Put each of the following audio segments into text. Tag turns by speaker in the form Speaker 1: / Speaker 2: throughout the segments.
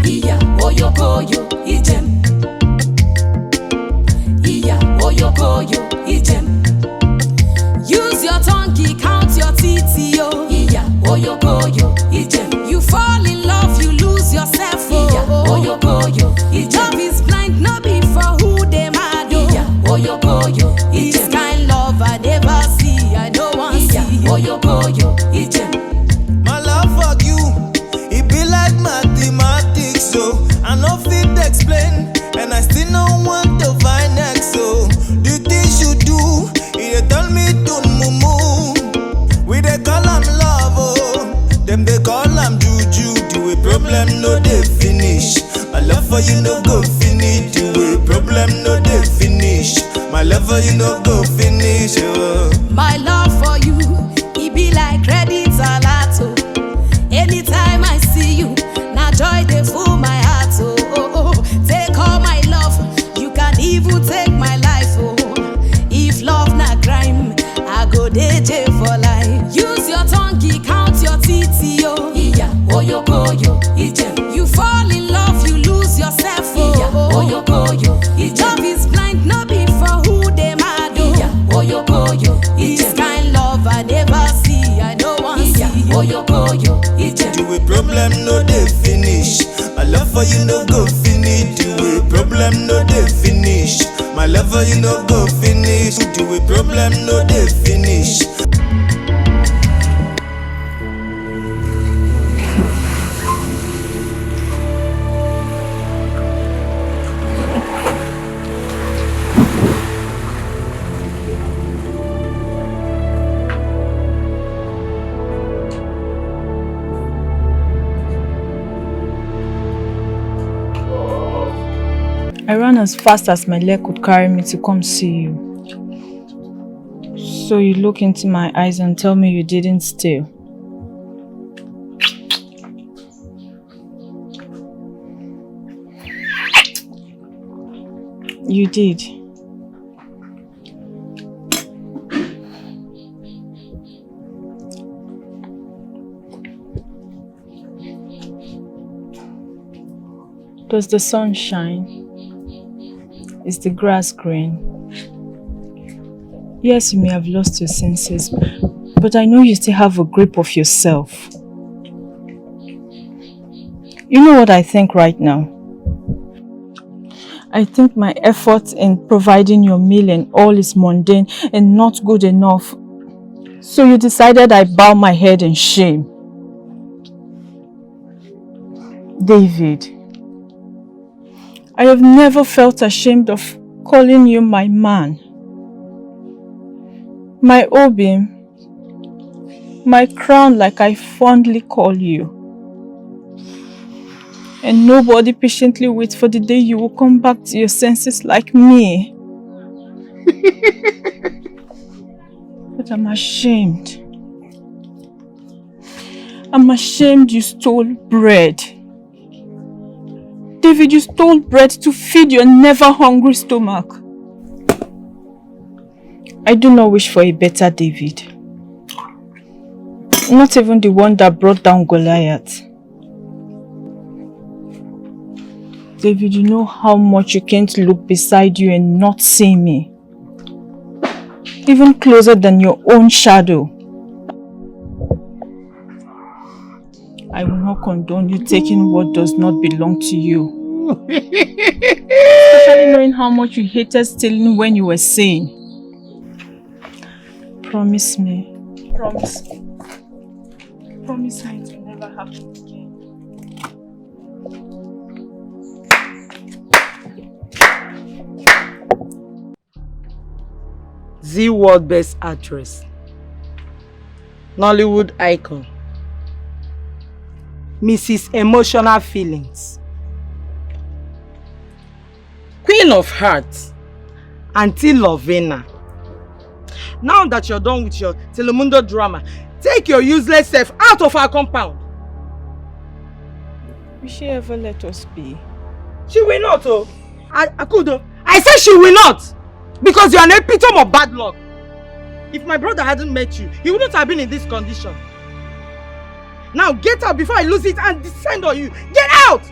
Speaker 1: Iya oyokoyo ijem. Iya oyokoyo ijem. Use your tongue, count your teeth, yo. Iya oyokoyo ijem. You fall in love, you lose yourself. Iya oyokoyo ijem. Love is blind, no be for who they mad. Iya oyokoyo ijem. This kind love I never see, I don't want see. Iya oyokoyo ijem.
Speaker 2: My love for you, it be like mathematics, so I no fit explain, and I still no want to find X. So the things you do, it tell me to mumu. We they call am love, oh, them they call am juju. The way problem no they finish. My love for you no go finish. The way problem no they finish. My love for you no go finish. Oh.
Speaker 1: My love for you, it be like credit alert, oh. Anytime I see you, now joy they full my heart, oh, oh, oh. Take all my love, you can even take my life, oh. If love na crime, I go DJ for life. Use your tongue, count your teeth, yo. Iya oyokoyo ijem. You fall in love, you lose yourself, oh. Iya oyokoyo ijem. Love is blind, no be for who they mad, oh. Iya oyokoyo ijem. This kind love I never see, I don't want see. Iya oyokoyo ijem.
Speaker 2: The way problem no they finish. My love for you no go finish. The way problem no they finish. My love for you no go finish. The way problem no they finish.
Speaker 3: I ran as fast as my leg could carry me to come see you. So you look into my eyes and tell me you didn't steal. You did. Does the sun shine? Is the grass green? Yes, you may have lost your senses, but I know you still have a grip of yourself. You know what I think right now? I think my effort in providing your meal and all is mundane and not good enough. So you decided I bow my head in shame. David, I have never felt ashamed of calling you my man, my obi, my crown, like I fondly call you. And nobody patiently waits for the day you will come back to your senses like me. But I'm ashamed. I'm ashamed you stole bread. David, you stole bread to feed your never-hungry stomach. I do not wish for a better David. Not even the one that brought down Goliath. David, you know how much you can't look beside you and not see me. Even closer than your own shadow. I will not condone you taking what does not belong to you. Especially knowing how much you hated stealing when you were sane. Promise me. Promise me. Promise me it will never happen again.
Speaker 4: The World Best Actress, Nollywood icon, Mrs. Emotional Feelings, Queen of Hearts, Auntie Lovina. Now that you're done with your Telemundo drama, take your useless self out of our compound.
Speaker 3: Will she ever let us be?
Speaker 4: She will not, oh. Akudo, I said she will not. Because you're an epitome of bad luck. If my brother hadn't met you, he wouldn't have been in this condition. Now get out before I lose it and descend on you. Get out!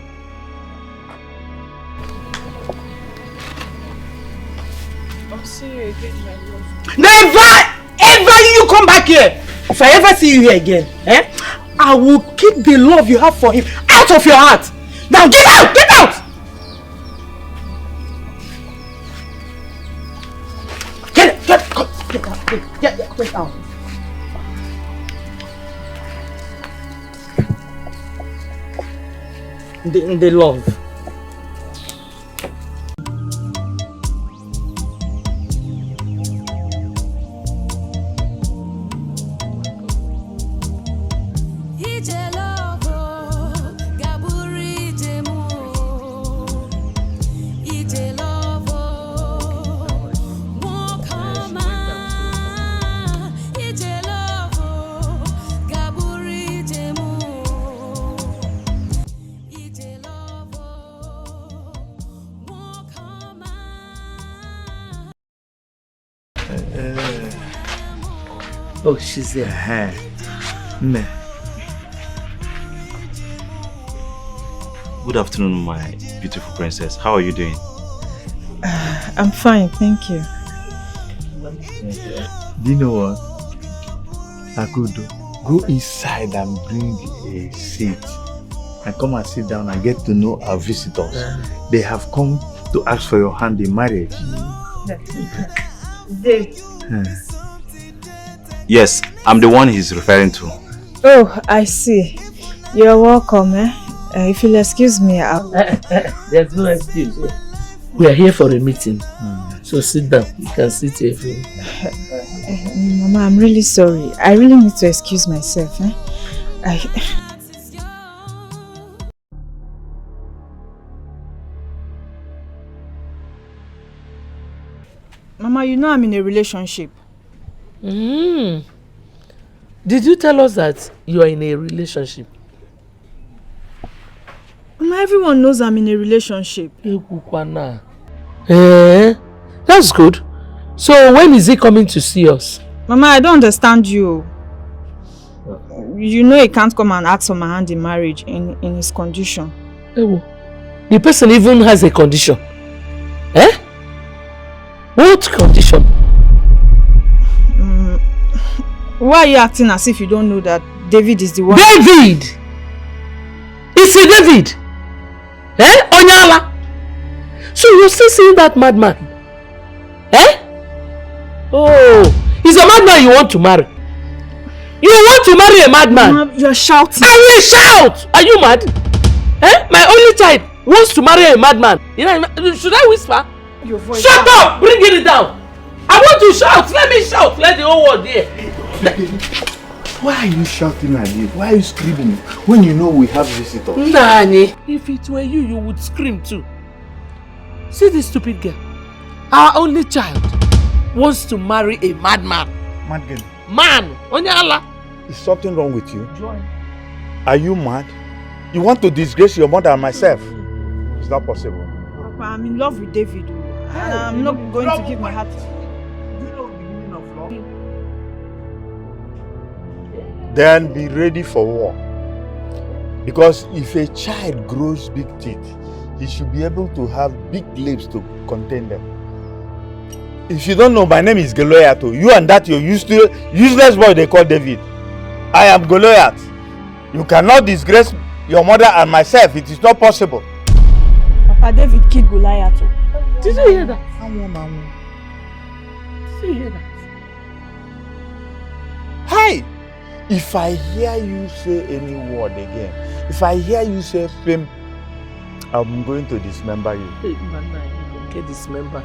Speaker 3: I'll see you again, my love.
Speaker 4: Never ever you come back here. If I ever see you here again, I will keep the love you have for him out of your heart. Now get out! Get out! Get out. The love.
Speaker 5: Oh, she's there. Meh.
Speaker 6: Good afternoon, my beautiful princess. How are you doing?
Speaker 3: I'm fine, thank you.
Speaker 5: Do you know what? Akudo, go inside and bring a seat and come and sit down and get to know our visitors. They have come to ask for your hand in marriage.
Speaker 6: Yes, I'm the one he's referring to.
Speaker 3: Oh, I see. You're welcome, if you'll excuse me,
Speaker 7: There's no excuse. We are here for a meeting. So sit down. You can sit here if you...
Speaker 3: Mama, I'm really sorry. I really need to excuse myself. Mama, you know I'm in a relationship.
Speaker 7: Did you tell us that you are in a relationship?
Speaker 3: Mama, everyone knows I'm in a relationship.
Speaker 7: That's good. So when is he coming to see us?
Speaker 3: Mama, I don't understand you. You know he can't come and ask for my hand in marriage in his condition.
Speaker 7: The person even has a condition. What condition?
Speaker 3: Why are you acting as if you don't know that David is the one?
Speaker 7: David! Is it David? Onyala? So you're still seeing that madman? Oh, he's a madman you want to marry. You want to marry a madman?
Speaker 3: Mama, you're shouting.
Speaker 7: I will shout! Are you mad? My only child wants to marry a madman. Should I whisper?
Speaker 3: Your voice.
Speaker 7: Shut up! Bring it down! I want to shout! Let me shout! Let the whole world hear.
Speaker 5: Why are you shouting at this? Why are you screaming when you know we have visitors?
Speaker 7: Nani, if it were you, you would scream too. See this stupid girl. Our only child wants to marry a madman.
Speaker 5: Mad girl.
Speaker 7: Man! Onyala!
Speaker 5: Is something wrong with you? Joy. Are you mad? You want to disgrace your mother and myself? It's not possible.
Speaker 3: Papa, I'm in love with David. And I'm not going to give my heart.
Speaker 5: Do you know the meaning of love? Then be ready for war. Because if a child grows big teeth, he should be able to have big lips to contain them. If you don't know, my name is Goliath. You and that your useless boy they call David. I am Goliath. You cannot disgrace your mother and myself. It is not possible.
Speaker 3: Papa, David killed Goliath.
Speaker 7: Did you hear that? Did you hear that?
Speaker 5: Hi! If I hear you say any word again, if I hear you say fame, I'm going to dismember you.
Speaker 7: Hey, man, you don't get dismember.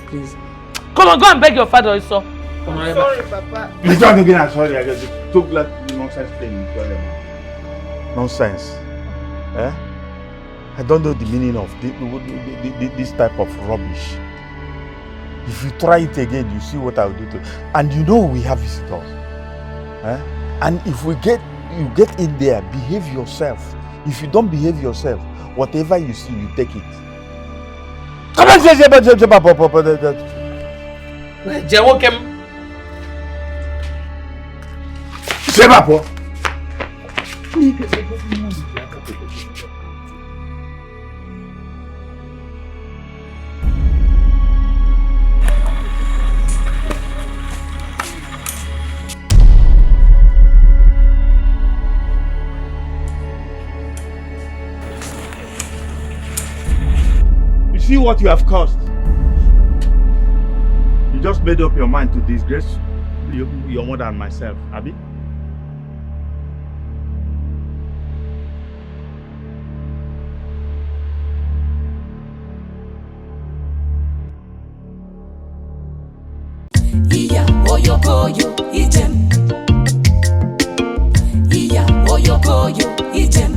Speaker 7: Please. Come on, go and beg your father also.
Speaker 5: I'm sorry, Papa. It's not again, I'm sorry. I just took that nonsense playing. Nonsense. I don't know the meaning of this type of rubbish. If you try it again, you see what I'll do to you. And you know we have visitors. Eh? And if you get in there, behave yourself. If you don't behave yourself, whatever you see, you take it. Come on, you see what you have caused. You just made up your mind to disgrace your mother and myself, Abi.
Speaker 1: Iya oyokoyo ijem. Iya oyokoyo ijem.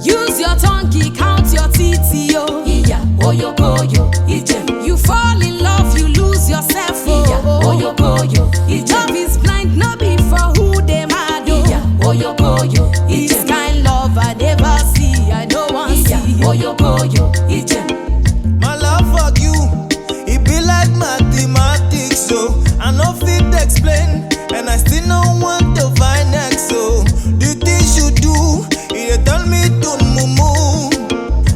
Speaker 1: Use your tongue, count your teeth, yo. Iya oyokoyo ijem. You fall in love, you lose yourself. Iya oyokoyo ijem. Love is blind, no be for who they mad. Iya oyokoyo ijem. This kind love I never see, I don't want see. Iya oyokoyo ijem.
Speaker 2: My love for you, it be like mathematics, so I no fit explain, and I still no want to find X. So the things you do, it tell me to mumu.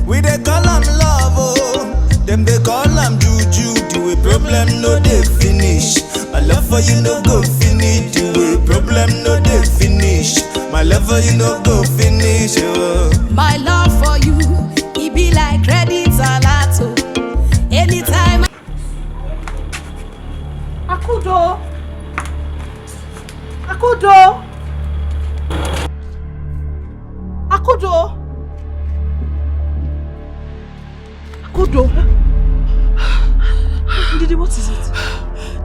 Speaker 2: We they call am love, oh, them they call am juju. The way problem no they finish. My love for you no go finish. The way problem no they finish. My love for you no go finish. Oh.
Speaker 1: My love for you, it be like credit alert. Anytime
Speaker 3: Akudo! Akudo! Akudo! Akudo! Didi, what is it?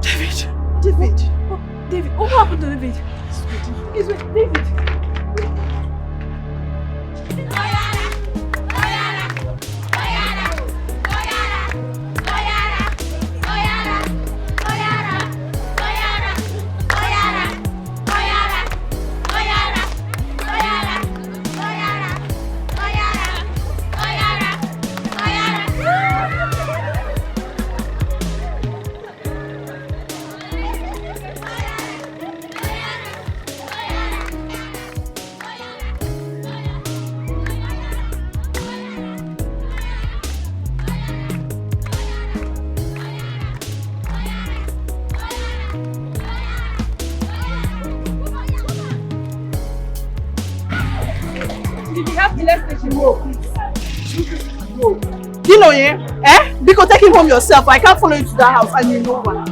Speaker 7: David.
Speaker 3: David! Oh, David! Oh, what happened to David? He's with David!
Speaker 4: Dino, Because take him home yourself. I can't follow you to that house and you know what.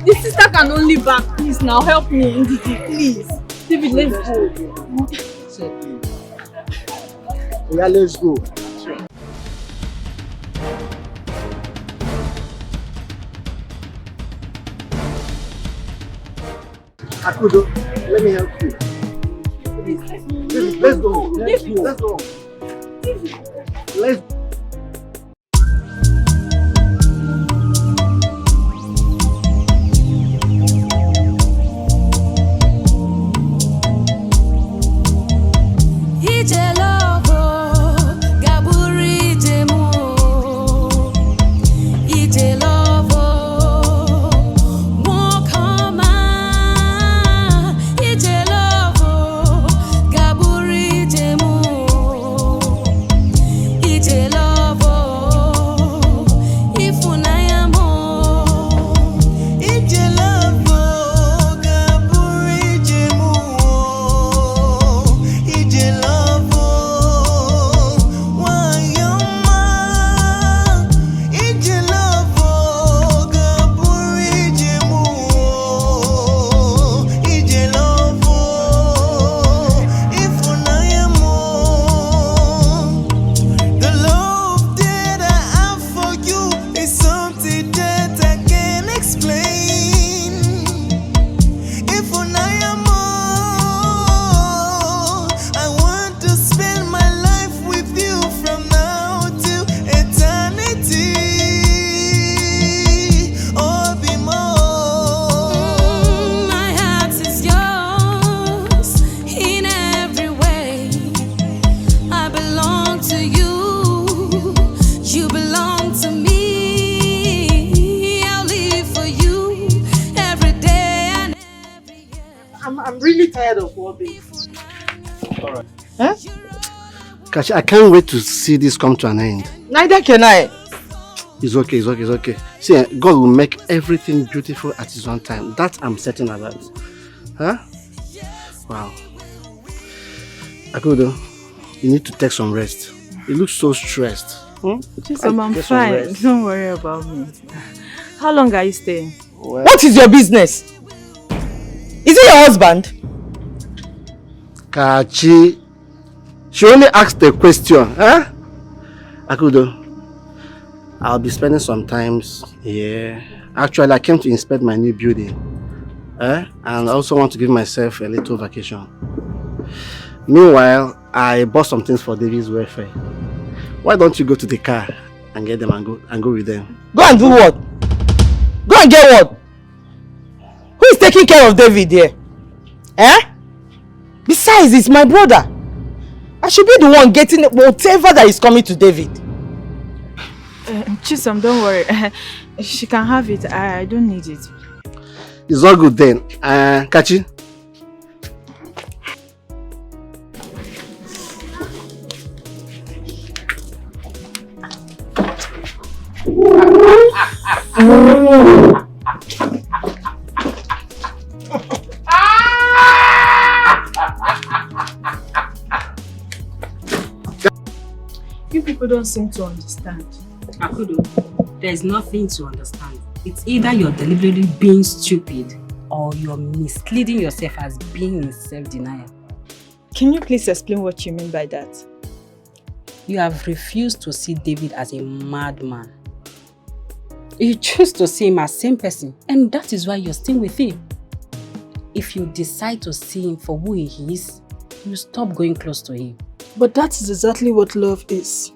Speaker 3: The sister can only back. Please now help me, Ndidi, please. David, let's go.
Speaker 8: Yeah, let's go. Akudo, let me help you. David, let's go. Let's go. Let's go. Let's go.
Speaker 1: Till
Speaker 8: tired of all this.
Speaker 4: Alright. Huh?
Speaker 8: Kachi, I can't wait to see this come to an end.
Speaker 4: Neither can I.
Speaker 8: It's okay, it's okay, it's okay. See, God will make everything beautiful at His own time. That I'm certain about. Huh? Wow. Akudo, you need to take some rest. You look so stressed.
Speaker 3: I'm fine. Don't worry about me. How long are you staying?
Speaker 8: Well,
Speaker 4: What is your business? Is it your husband?
Speaker 8: Kachi, she only asked a question. Huh? Akudo, I'll be spending some time here. Actually, I came to inspect my new building. And I also want to give myself a little vacation. Meanwhile, I bought some things for David's welfare. Why don't you go to the car and get them and go with them?
Speaker 4: Go and do what? Go and get what? Who is taking care of David here? Eh? Besides, it's my brother. I should be the one getting whatever that is coming to David.
Speaker 3: Chisom, don't worry. She can have it. I don't need it.
Speaker 8: It's all good then. Kachi?
Speaker 3: You people don't seem to understand.
Speaker 9: Akudo, there's nothing to understand. It's either you're deliberately being stupid or you're misleading yourself as being in self-denial.
Speaker 3: Can you please explain what you mean by that?
Speaker 9: You have refused to see David as a madman. You choose to see him as same person, and that is why you're still with him. If you decide to see him for who he is, you stop going close to him.
Speaker 10: But that is exactly what love is.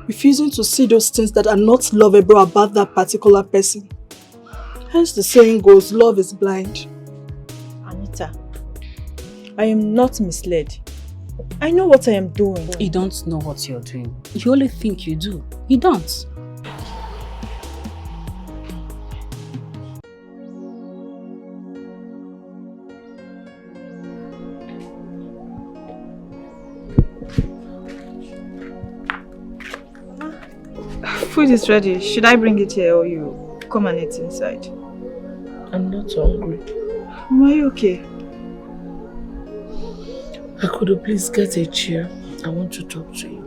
Speaker 10: Refusing to see those things that are not lovable about that particular person. Hence the saying goes, love is blind.
Speaker 3: Anita, I am not misled. I know what I am doing.
Speaker 9: You don't know what you're doing. You only think you do. You don't.
Speaker 3: Food is ready. Should I bring it here or you come and eat inside?
Speaker 7: I'm not hungry.
Speaker 3: Are you okay?
Speaker 7: Akudo, please get a chair. I want to talk to you.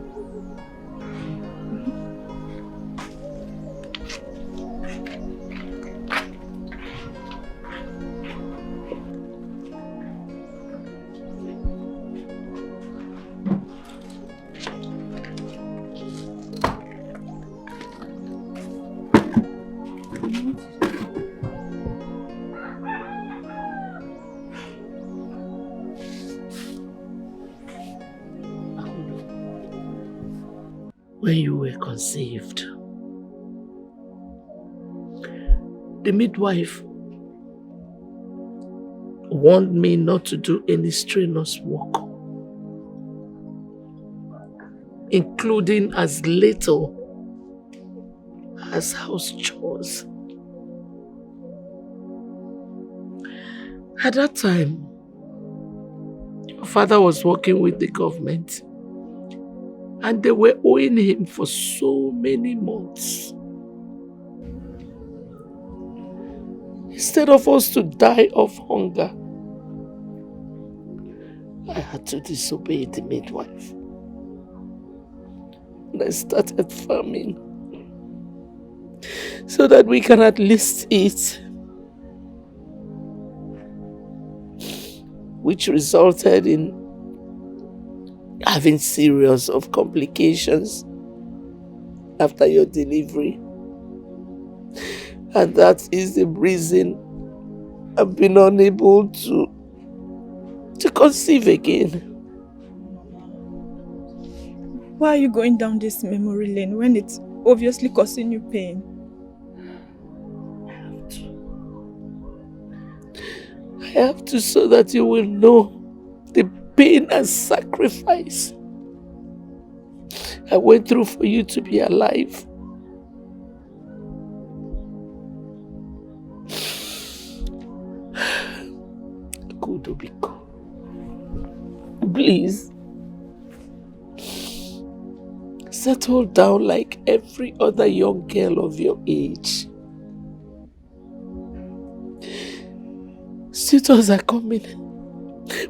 Speaker 7: When you were conceived, the midwife warned me not to do any strenuous work, including as little as house chores. At that time, your father was working with the government, and they were owing him for so many months. Instead of us to die of hunger, I had to disobey the midwife. And I started farming so that we can at least eat, which resulted in having series of complications after your delivery. And that is the reason I've been unable to conceive again.
Speaker 3: Why are you going down this memory lane when it's obviously causing you pain?
Speaker 7: I have to so that you will know the pain and sacrifice I went through for you to be alive. Good, Obiko. Please. Settle down like every other young girl of your age. Suitors are coming.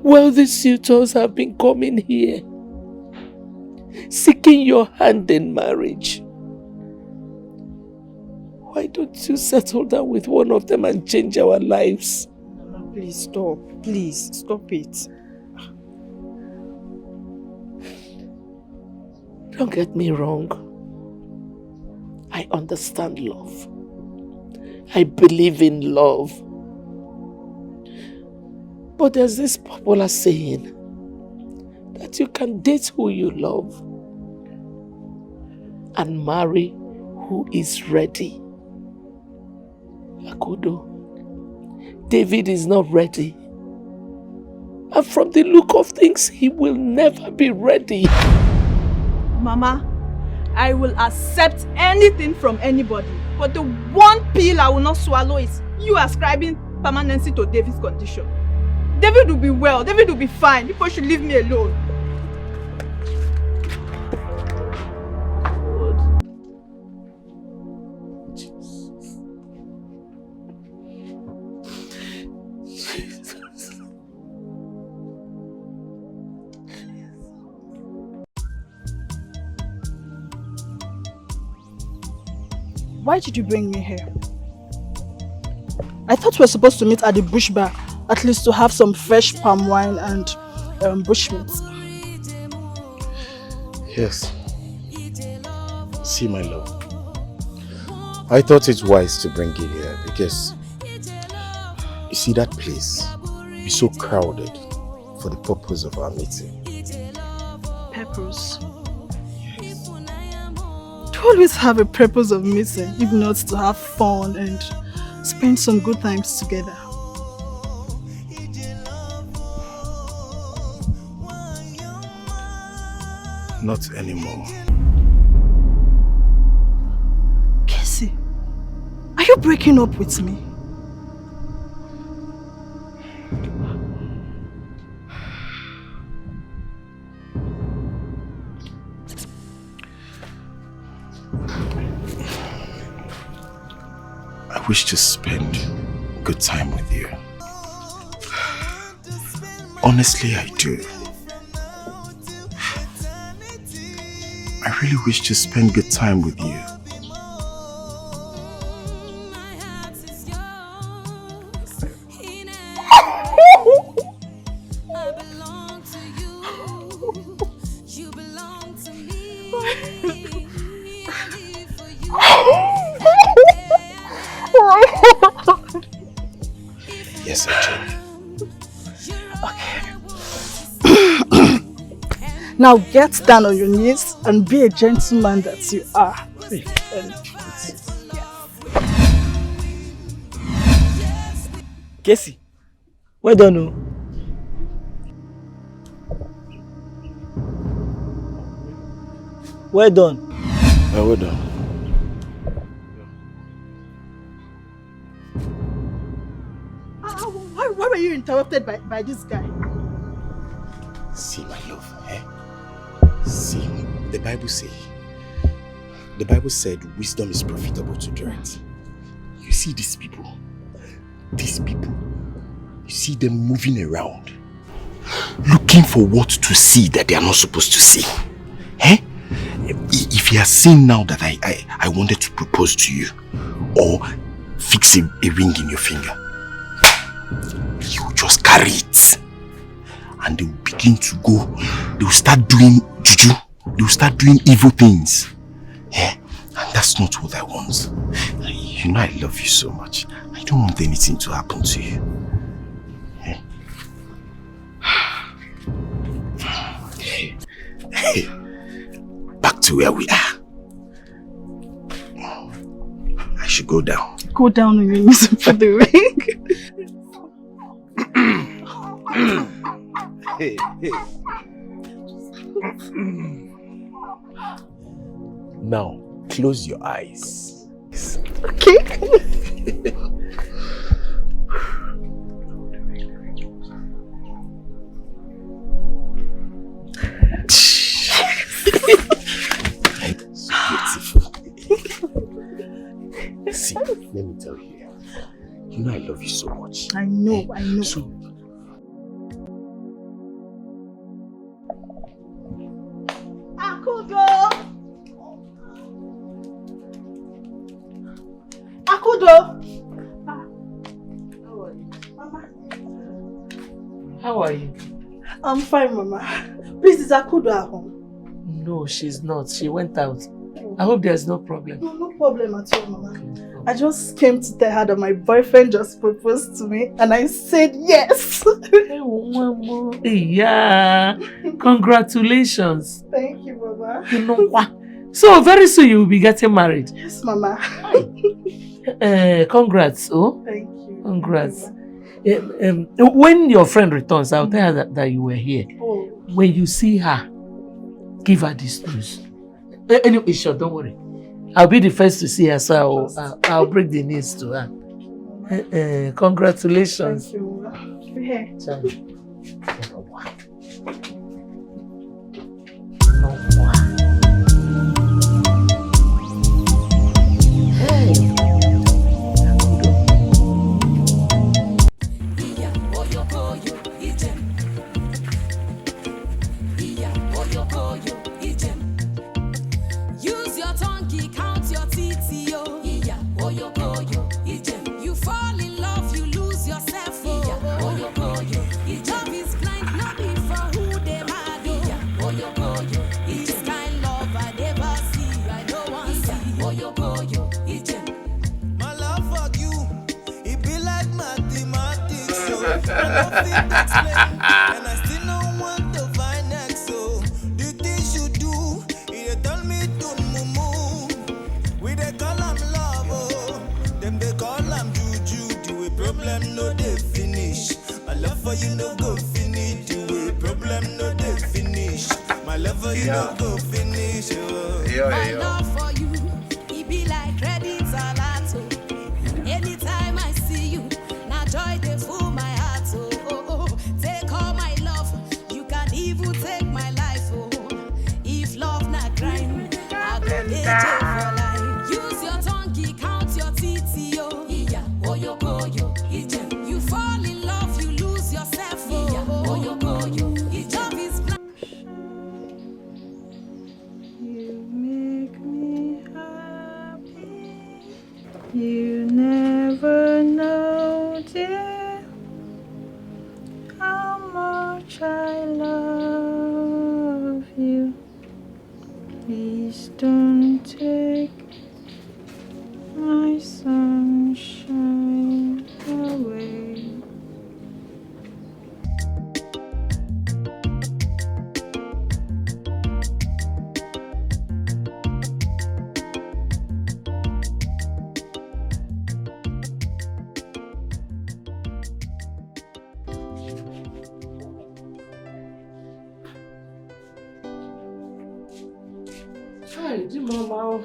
Speaker 7: Wealthy suitors have been coming here, seeking your hand in marriage. Why don't you settle down with one of them and change our lives?
Speaker 10: Please stop. Please stop it.
Speaker 7: Don't get me wrong. I understand love. I believe in love. But there's this popular saying that you can date who you love and marry who is ready. Akudo, David is not ready. And from the look of things, he will never be ready.
Speaker 10: Mama, I will accept anything from anybody, but the one pill I will not swallow is you ascribing permanency to David's condition. David will be well, David will be fine. People should leave me alone. Why did you bring me here? I thought we were supposed to meet at the bush bar, at least to have some fresh palm wine and bushmeat.
Speaker 5: Yes. See, my love. I thought it wise to bring you here because you see that place is so crowded for the purpose of our meeting.
Speaker 10: Purpose? To always have a purpose of meeting, if not to have fun and spend some good times together.
Speaker 5: Not anymore.
Speaker 10: Casey, are you breaking up with me?
Speaker 5: I wish to spend good time with you. Honestly, I do. I really wish to spend good time with you. Yes, I do.
Speaker 10: Okay. Now get down on your knees and be a gentleman that you are.
Speaker 4: Casey, well done. Oh. Well done.
Speaker 5: Well done.
Speaker 10: Why were you interrupted by this guy?
Speaker 5: See, my love, See, the Bible said wisdom is profitable to direct. You see these people, you see them moving around, looking for what to see that they are not supposed to see. If you are seeing now that I wanted to propose to you, or fix a ring in your finger, you just carry it. And they will begin to go, they will start doing juju, they will start doing evil things. And that's not what I want. You know I love you so much. I don't want anything to happen to you. Back to where we are. I should go down.
Speaker 10: Go down on your knees and put the ring.
Speaker 5: Now, close your eyes.
Speaker 10: Okay.
Speaker 5: You know I love you so much.
Speaker 10: I know, I know.
Speaker 5: So,
Speaker 10: Akudo! Akudo!
Speaker 7: How are you?
Speaker 10: I'm fine, Mama. Please, is Akudo at home?
Speaker 7: No, she's not. She went out. I hope there's no problem.
Speaker 10: No problem at all, Mama. I just came to tell her that my boyfriend just proposed to me and I said yes.
Speaker 7: Hey, Mama. Yeah. Congratulations.
Speaker 10: Thank you, Mama.
Speaker 7: You know what? So very soon you will be getting married.
Speaker 10: Yes, Mama.
Speaker 7: Congrats, oh.
Speaker 10: Thank you.
Speaker 7: Congrats. When your friend returns, I'll tell her that you were here.
Speaker 10: Oh.
Speaker 7: When you see her, give her this news. Anyway, sure, don't worry. I'll be the first to see her, so I'll break the news to her. Congratulations.
Speaker 10: Thank you. Here.
Speaker 1: Use your tongue, count your teeth, yo. You fall in love, you lose yourself, oh. Love is blind, not be for who they mad, oh. This kind love I never see, I don't want to see.
Speaker 2: My love for you, it be like mathematics, so I don't fit explain, and I still don't want to find X, so the things you do, it tell me to move. We they call them love, oh, them they call them juju. The way problem no they finish. My love for you no go finish. The way problem no they finish. My love for you no go finish. Oh.
Speaker 1: My love for you, it be like credit alert, oh. Anytime I see you, now joy they full my heart, oh, oh, oh. Take all my love, you can even take my life, oh. If love not crime, I go dey jail for life. Use your tongue, count your teeth, yo. You fall in love, you lose yourself, oh. Love is blind.
Speaker 3: You make me happy. You never know, dear, how much I love you. Please don't take my sunshine away.
Speaker 7: Hi, Mama.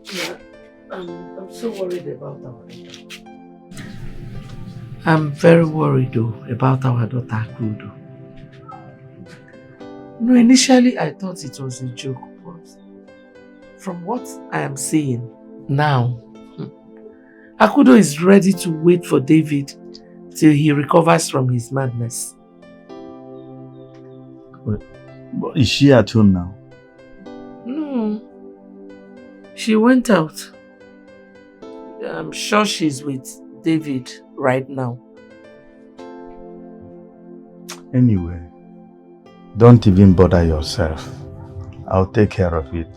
Speaker 7: Yeah, I'm so worried about our daughter. I'm very worried though about our daughter Akudo. No, initially I thought it was a joke, but from what I am seeing now, Akudo is ready to wait for David till he recovers from his madness.
Speaker 5: But is she at home now?
Speaker 7: No. She went out. I'm sure she's with David right now.
Speaker 5: Anyway, don't even bother yourself. I'll take care of it.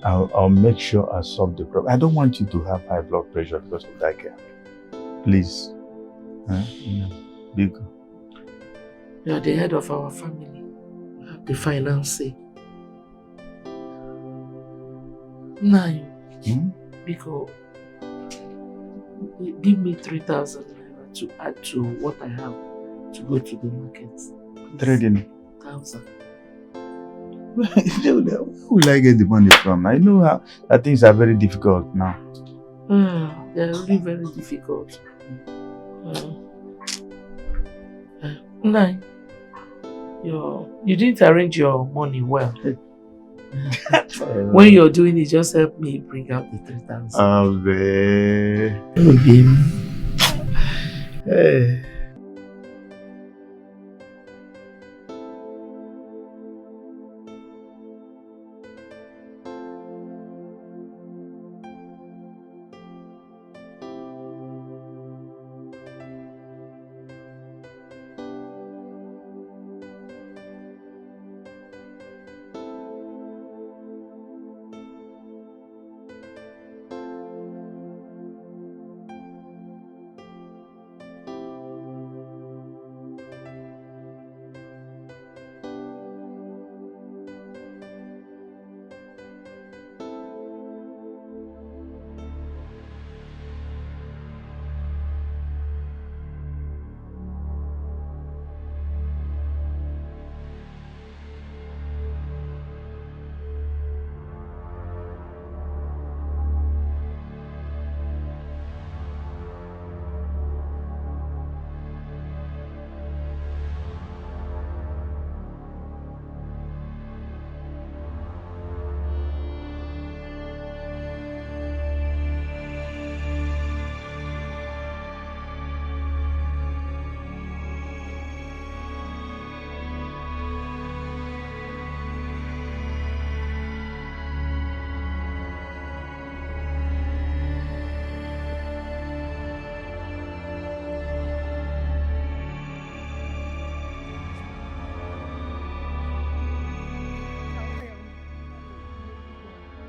Speaker 5: I'll make sure I solve the problem. I don't want you to have high blood pressure because of that girl. Please. Be good.
Speaker 7: You are the head of our family. You have the final say. Now, because give me 3,000 naira to add to what I have to go to the market.
Speaker 5: Trading.
Speaker 7: 1,000.
Speaker 5: Where will I get the money from? I know that things are very difficult now.
Speaker 7: They're really very difficult. Nine, you didn't arrange your money well. When you're doing it, just help me bring out the 3,000.
Speaker 5: Hey.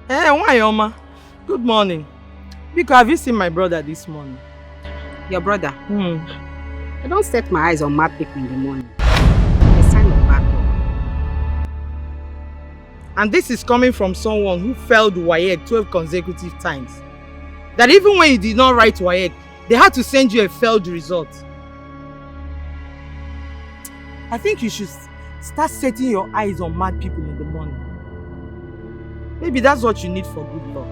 Speaker 4: Hey, Wanyoma. Good morning. Because have you seen my brother this morning?
Speaker 9: Your brother? I don't set my eyes on mad people in the morning. A sign of bad luck.
Speaker 4: And this is coming from someone who failed WAEC 12 consecutive times. That even when you did not write WAEC, they had to send you a failed result. I think you should start setting your eyes on mad people in the morning. Maybe that's what you need for good luck.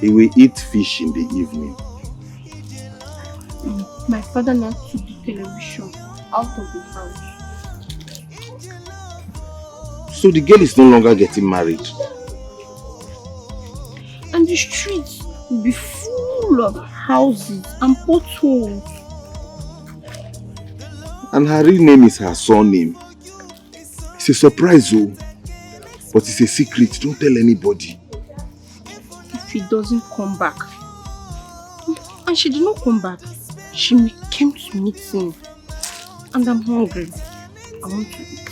Speaker 11: He will eat fish in the evening.
Speaker 12: My father now took the television out of the house.
Speaker 11: So the girl is no longer getting married.
Speaker 12: And the streets will be full of houses and potholes.
Speaker 11: And her real name is her surname. It's a surprise, oh. But it's a secret. Don't tell anybody.
Speaker 12: If he doesn't come back. And she did not come back. She came to meet him. And I'm hungry. I want to eat.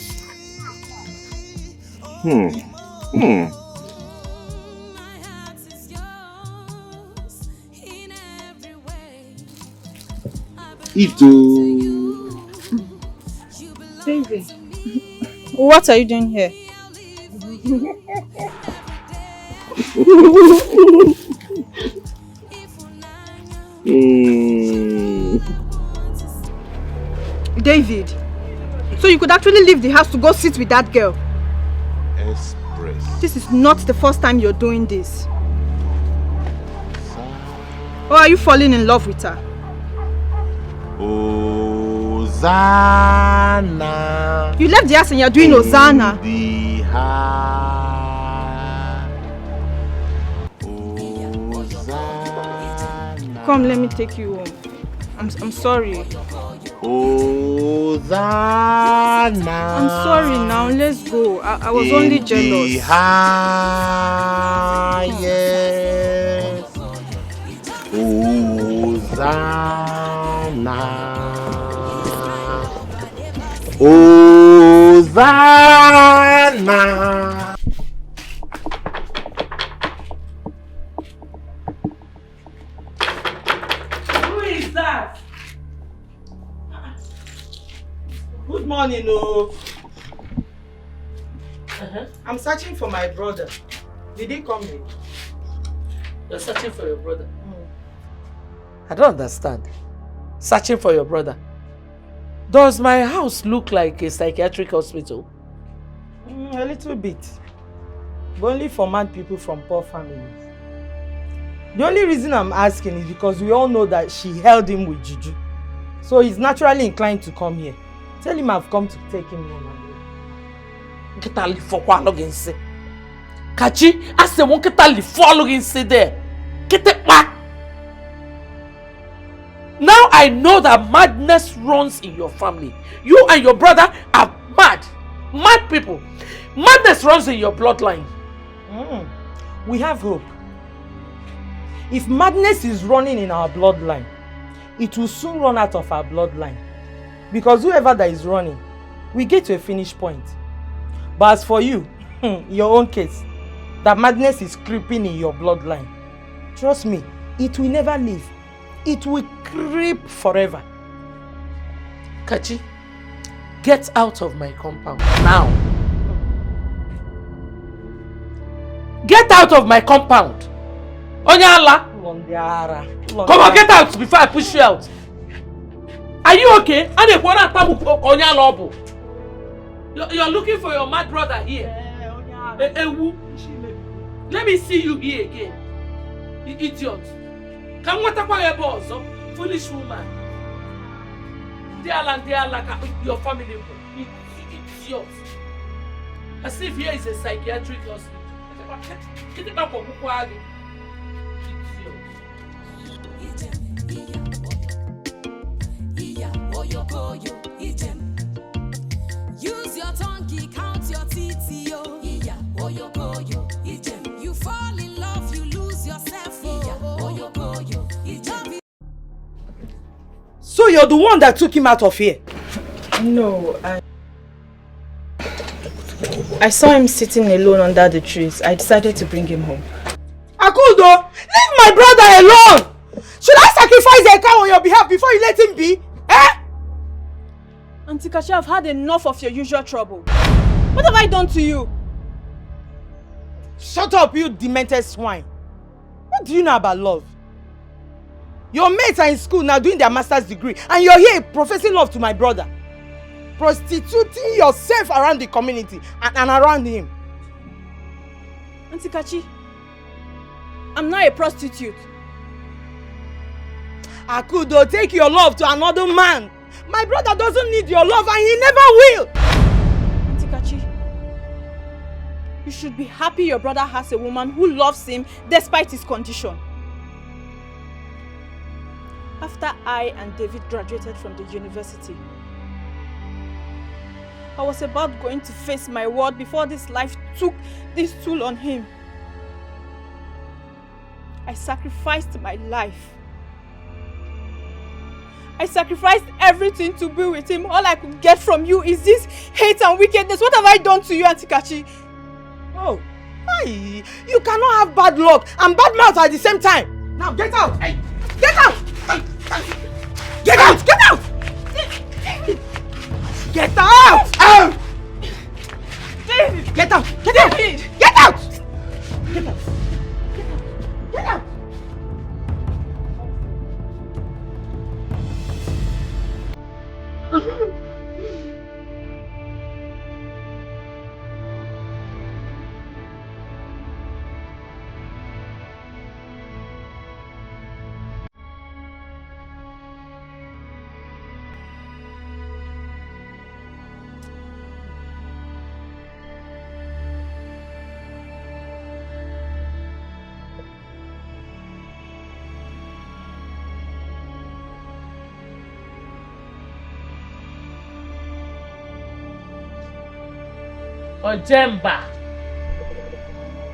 Speaker 11: Eat, oh.
Speaker 12: Baby.
Speaker 3: What are you doing here?
Speaker 10: David, so you could actually leave the house to go sit with that girl?
Speaker 11: Express.
Speaker 10: This is not the first time you're doing this. Or are you falling in love with her?
Speaker 11: Hosanna.
Speaker 10: You left the house and you're doing Hosanna. Come, let me take you home. I'm sorry.
Speaker 11: Hosanna.
Speaker 10: I'm sorry now, let's go. I was only jealous.
Speaker 11: Hosanna. Hosanna.
Speaker 4: Who is that? Good morning, oh. I'm searching for my brother. Did he come here?
Speaker 7: You're searching for your brother? I don't understand. Searching for your brother. Does my house look like a psychiatric hospital?
Speaker 4: A little bit. But only for mad people from poor families. The only reason I'm asking is because we all know that she held him with juju. So he's naturally inclined to come here. Tell him I've come to take him home.
Speaker 7: Get a leaf for what again say? Kachi, I say won't get a leaf for again say there. Get it back. Now I know that madness runs in your family. You and your brother are mad. Mad people. Madness runs in your bloodline.
Speaker 4: We have hope. If madness is running in our bloodline, it will soon run out of our bloodline. Because whoever that is running, we get to a finish point. But as for you, your own case, that madness is creeping in your bloodline. Trust me, it will never leave. It will creep forever.
Speaker 7: Kachi, get out of my compound now. Get out of my compound. Onyala. Come on, get out before I push you out. Are you okay? You're looking for your mad brother here. Let me see you here again. You idiot. Come what your boss, foolish woman. Your family, idiot. As if here is a psychiatric hospital. Get it back on Bukwagi.
Speaker 1: Use your tongue, count your teeth, yo. You fall in love, you lose yourself.
Speaker 4: So you're the one that took him out of here?
Speaker 3: No, I saw him sitting alone under the trees. I decided to bring him home.
Speaker 4: Akudo, leave my brother alone! Should I sacrifice a cow on your behalf before you let him be? Eh?
Speaker 10: Auntie Kachi, I've had enough of your usual trouble. What have I done to you?
Speaker 4: Shut up, you demented swine. What do you know about love? Your mates are in school now doing their master's degree and you're here professing love to my brother. Prostituting yourself around the community and around him.
Speaker 10: Auntie Kachi, I'm not a prostitute.
Speaker 4: Akudo, take your love to another man. My brother doesn't need your love and he never will.
Speaker 10: Auntie Kachi, you should be happy your brother has a woman who loves him despite his condition. After I and David graduated from the university, I was about going to face my world before this life took this toll on him. I sacrificed my life. I sacrificed everything to be with him. All I could get from you is this hate and wickedness. What have I done to you, Auntie Kachi?
Speaker 4: Oh, hey, you cannot have bad luck and bad mouth at the same time. Now get out! Hey, get out! Get out! Get out! Get out! David! Get out! Get out! David! Get out! Get out! Get out!
Speaker 7: Ojemba,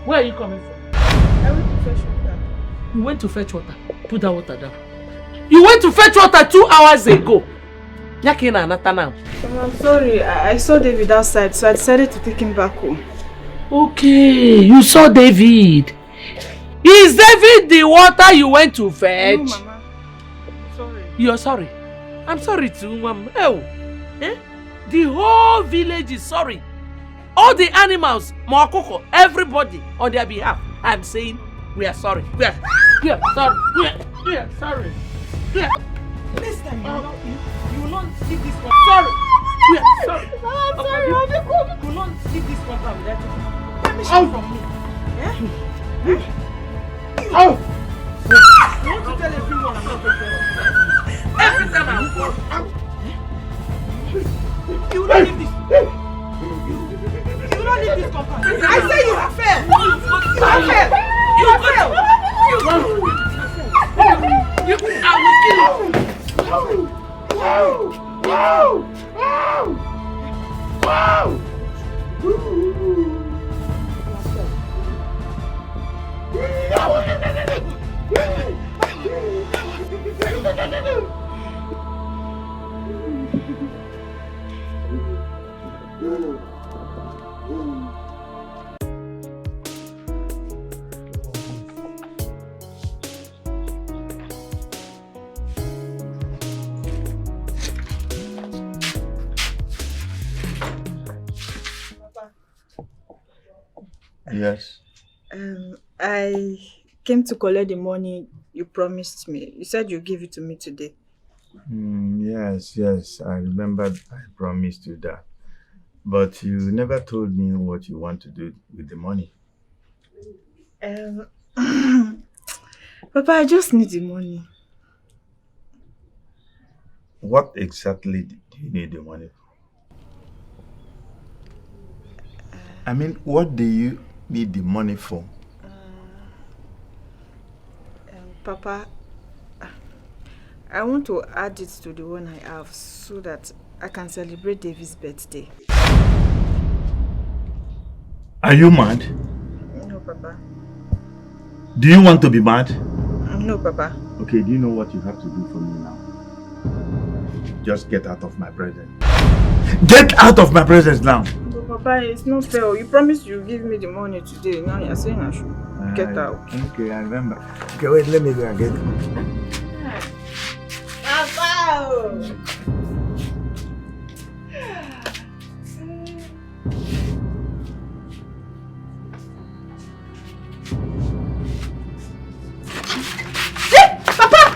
Speaker 7: where are you coming from?
Speaker 10: I went to fetch water.
Speaker 7: You went to fetch water? Put that water down. You went to fetch water 2 hours ago. Yakina Anata now.
Speaker 10: I'm sorry, I saw David outside, so I decided to take him back home.
Speaker 7: Okay, you saw David. Is David the water you went to fetch?
Speaker 10: No, Mama. I'm sorry.
Speaker 7: You're sorry. I'm sorry too, Mom. Oh, eh? The whole village is sorry. All the animals, Mwakoko, everybody on their behalf. I'm saying we are sorry. We are sorry. We are sorry.
Speaker 4: This time you will not leave this one. Sorry. We are sorry.
Speaker 10: I'm sorry,
Speaker 4: You will not leave this compound without permission from me. Yeah?
Speaker 7: Oh!
Speaker 4: You want to tell everyone I'm not taking care of.
Speaker 7: Every time I go out.
Speaker 4: You will not leave this. You will not leave this compound. I say you have failed. You have failed. You have failed.
Speaker 7: I will kill you.
Speaker 5: Yes.
Speaker 10: I came to collect the money you promised me. You said you'd give it to me today.
Speaker 5: Yes, I remembered I promised you that. But you never told me what you want to do with the money.
Speaker 10: Papa, I just need the money.
Speaker 5: What exactly do you need the money for? I mean, what do you need the money for?
Speaker 10: Papa, I want to add it to the one I have so that I can celebrate David's birthday.
Speaker 5: Are you mad?
Speaker 10: No, Papa.
Speaker 5: Do you want to be mad?
Speaker 10: No, Papa.
Speaker 5: Okay, do you know what you have to do for me now? Just get out of my presence. Get out of my presence now!
Speaker 10: But Papa, it's not fair. You promised you give me the money today. Now you're saying I should get out.
Speaker 5: Okay, I remember. Okay, wait, let me go and get it.
Speaker 10: Papa!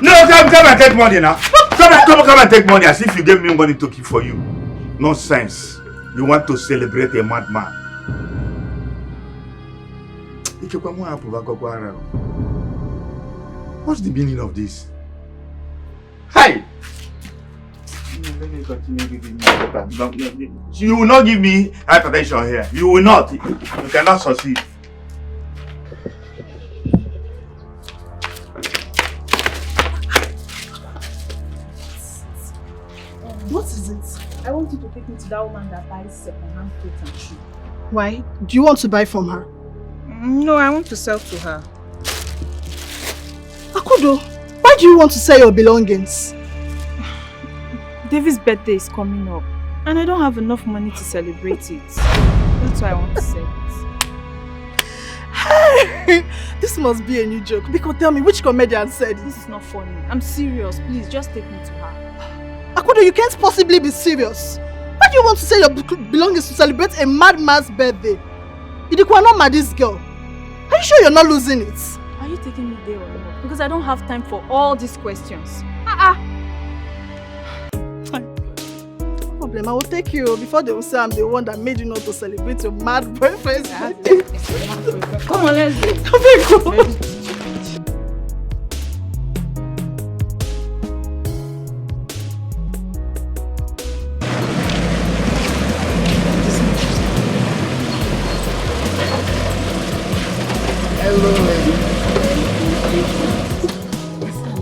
Speaker 5: No, come and take money now. Come and take money as if you gave me money to keep for you. Nonsense. You want to celebrate a madman. What's the meaning of this? Hey! Let me continue giving you. You will not give me hypertension here. You will not. You cannot succeed.
Speaker 10: What is it? I want you to pick
Speaker 3: take me to that woman that buys second-hand clothes and shoes.
Speaker 12: Why? Do you want to buy from her?
Speaker 3: No, I want to sell to her.
Speaker 12: Akudo, why do you want to sell your belongings?
Speaker 3: David's birthday is coming up and I don't have enough money to celebrate it. That's why I want to sell it.
Speaker 12: This must be a new joke. Because tell me, which comedian said
Speaker 3: This is not funny. I'm serious. Please, just take me to her.
Speaker 12: Akudo, you can't possibly be serious. Why do you want to sell your belongings to celebrate a madman's birthday? You are not mad, this girl. Are you sure you're not losing it?
Speaker 3: Are you taking me there or not? Because I don't have time for all these questions.
Speaker 12: No problem, I will take you before they will say I'm the one that made you not to celebrate your mad boyfriend's birthday.
Speaker 3: Come on, let's go.
Speaker 12: Come on.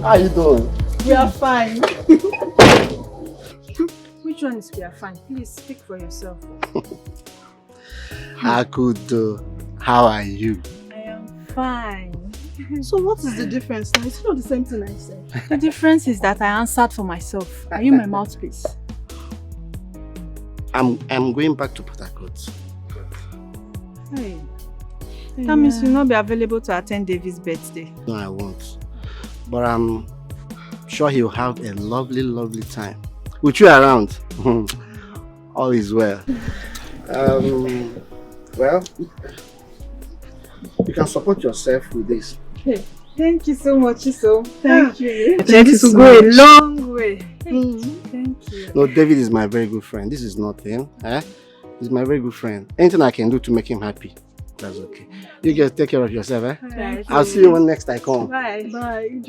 Speaker 8: How you doing?
Speaker 12: We are fine.
Speaker 3: Which one is we are fine? Please speak for yourself.
Speaker 8: Akudo, how are you?
Speaker 3: I am fine.
Speaker 12: So what is the difference now? It's not the same thing I said.
Speaker 3: The difference is that I answered for myself. Are you my mouthpiece?
Speaker 8: I'm going back to Port Harcourt.
Speaker 3: Hey. That means you'll not be available to attend David's birthday.
Speaker 8: No, I won't. But I'm sure he'll have a lovely, lovely time. With you around, all is well. Well, you can support yourself with this.
Speaker 3: Hey, thank you so much, Iso. Thank you.
Speaker 12: This will
Speaker 3: go a long way. Thank you.
Speaker 8: No, David is my very good friend. This is nothing. He's my very good friend. Anything I can do to make him happy, that's okay. You guys take care of yourself,
Speaker 3: Right.
Speaker 8: I'll see you when next I come.
Speaker 3: Bye.
Speaker 12: Bye.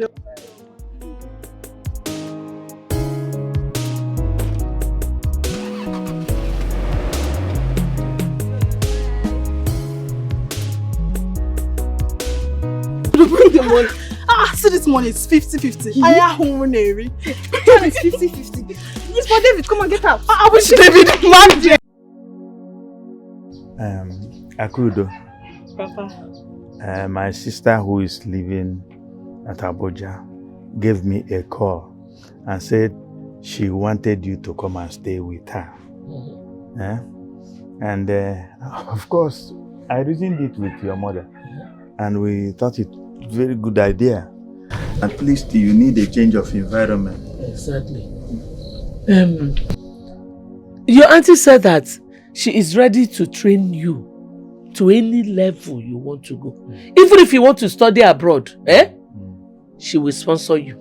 Speaker 12: Bring the money. So this money is 50-50. I am home, Neri.
Speaker 3: It's 50-50. It's for David. Come on, get out.
Speaker 12: I wish David man.
Speaker 5: Akudo,
Speaker 3: Papa.
Speaker 5: my sister who is living at Abuja gave me a call and said she wanted you to come and stay with her. And of course, I reasoned it with your mother and we thought it very good idea. At least you need a change of environment.
Speaker 7: Exactly. Your auntie said that she is ready to train you to any level you want to go. Even if you want to study abroad, she will sponsor you.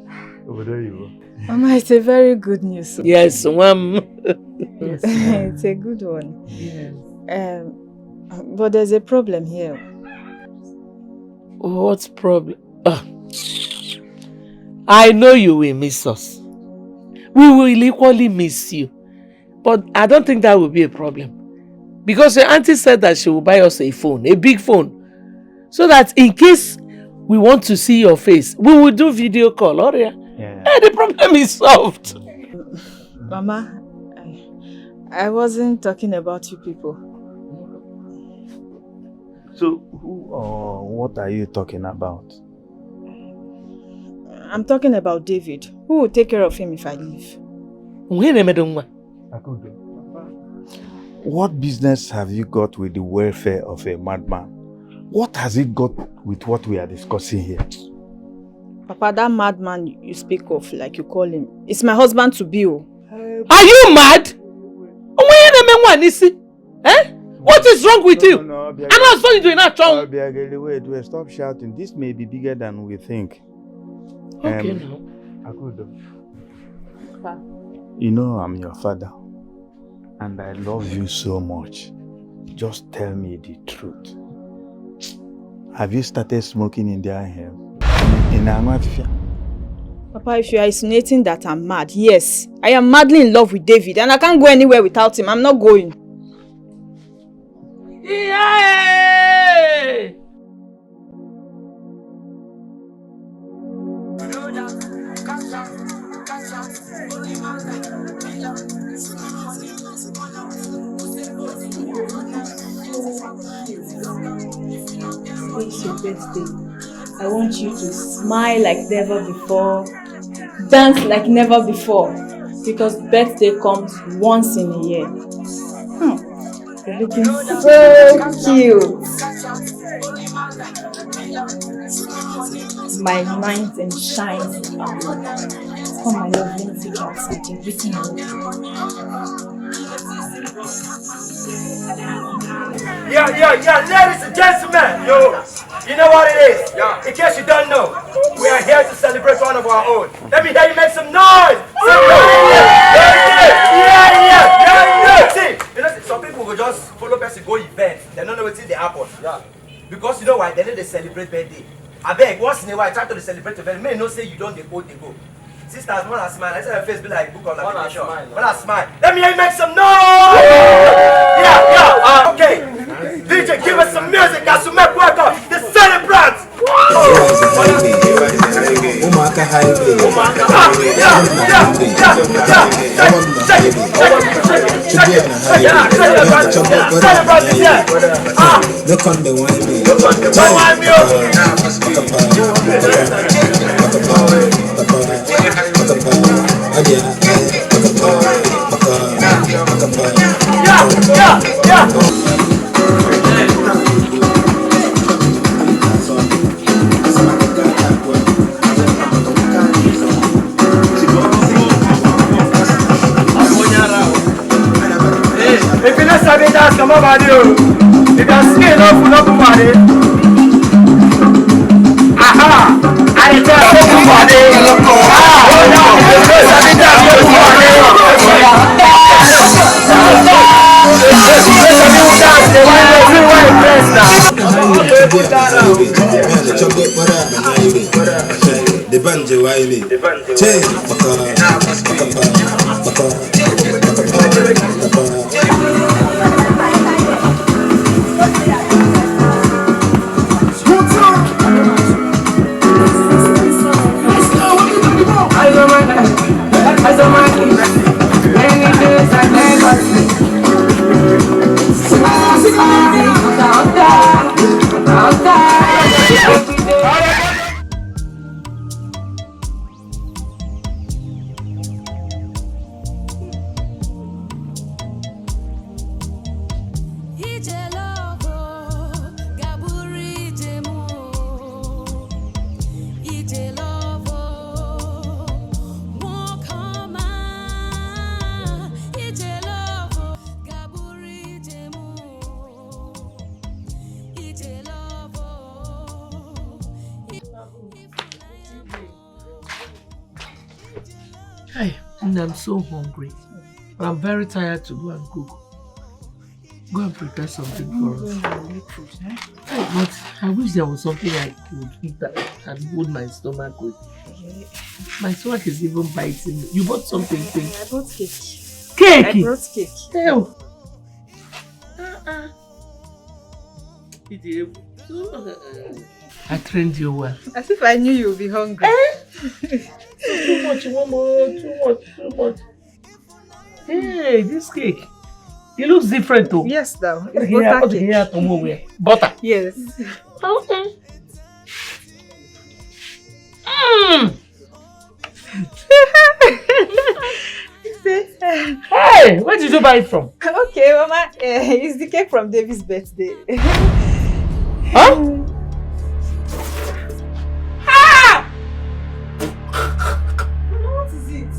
Speaker 5: Over there you go.
Speaker 3: Mama, it's a very good news.
Speaker 7: Yes,
Speaker 3: Yes, it's a good one.
Speaker 7: Yes.
Speaker 3: But there's a problem here.
Speaker 7: What problem? I know you will miss us. We will equally miss you. But I don't think that will be a problem. Because your auntie said that she will buy us a phone, a big phone. So that in case we want to see your face, we will do video call. Yeah. The problem is solved.
Speaker 3: Mama, I wasn't talking about you people.
Speaker 5: So who or what are you talking about?
Speaker 3: I'm talking about David. Who will take care of him if I leave?
Speaker 5: What business have you got with the welfare of a madman? What has it got with what we are discussing here?
Speaker 3: Papa, that madman you speak of, like you call him, it's my husband to be.
Speaker 7: Are you mad? What is wrong with you? I'm not supposed to do that.
Speaker 5: Wait, stop shouting. This may be bigger than we think.
Speaker 7: Okay, now.
Speaker 5: Akudo, you know I'm your father. And I love you so much. Just tell me the truth. Have you started smoking in their hair? In Amafia?
Speaker 3: Papa, if you are insinuating that I'm mad, yes. I am madly in love with David and I can't go anywhere without him. I'm not going.
Speaker 7: Yay!
Speaker 3: today is your birthday, I want you to smile like never before, dance like never before, because birthday comes once in a year. You're looking so cute. My knight and shine. Come, my love, let me take you outside. You're waiting on me.
Speaker 13: Yeah, ladies and gentlemen, you know what it is? Yeah. In case you don't know, we are here to celebrate one of our own. Let me hear you make some noise! Yeah. See, you know, some people will just follow person go events. They don't know what's in the happen. Yeah. Because you know why? They know they celebrate birthday. I beg, once in a while, try to celebrate the birthday. May not say you don't, they go. Sisters, when I smile, I say her face be like book on application. When I smile, let me hear you make some noise! Yeah. Okay. DJ, give us some music as we make welcome the celebrants!
Speaker 14: Look on the wine,
Speaker 13: If you don't sabi dance, come over here. If you're scared of nobody. Aha! I tell nobody.
Speaker 14: the banje wine,
Speaker 7: And I'm so hungry. But I'm very tired to go and cook. Go and prepare something for us. But I wish there was something I could eat that can hold my stomach with. My stomach is even biting me. You bought something, pink?
Speaker 10: I bought cake.
Speaker 7: Cake?
Speaker 10: I brought cake.
Speaker 7: Ew. I trained you well.
Speaker 10: As if I knew you would be hungry.
Speaker 7: Too much, one more. Too much. Hey, this cake. It looks different too.
Speaker 10: Yes, though. It's butter cake.
Speaker 7: Butter?
Speaker 10: Yes.
Speaker 7: Okay. Hey, where did you buy it from?
Speaker 10: Okay, Mama. It's the cake from David's birthday.
Speaker 7: Huh?
Speaker 10: What is it?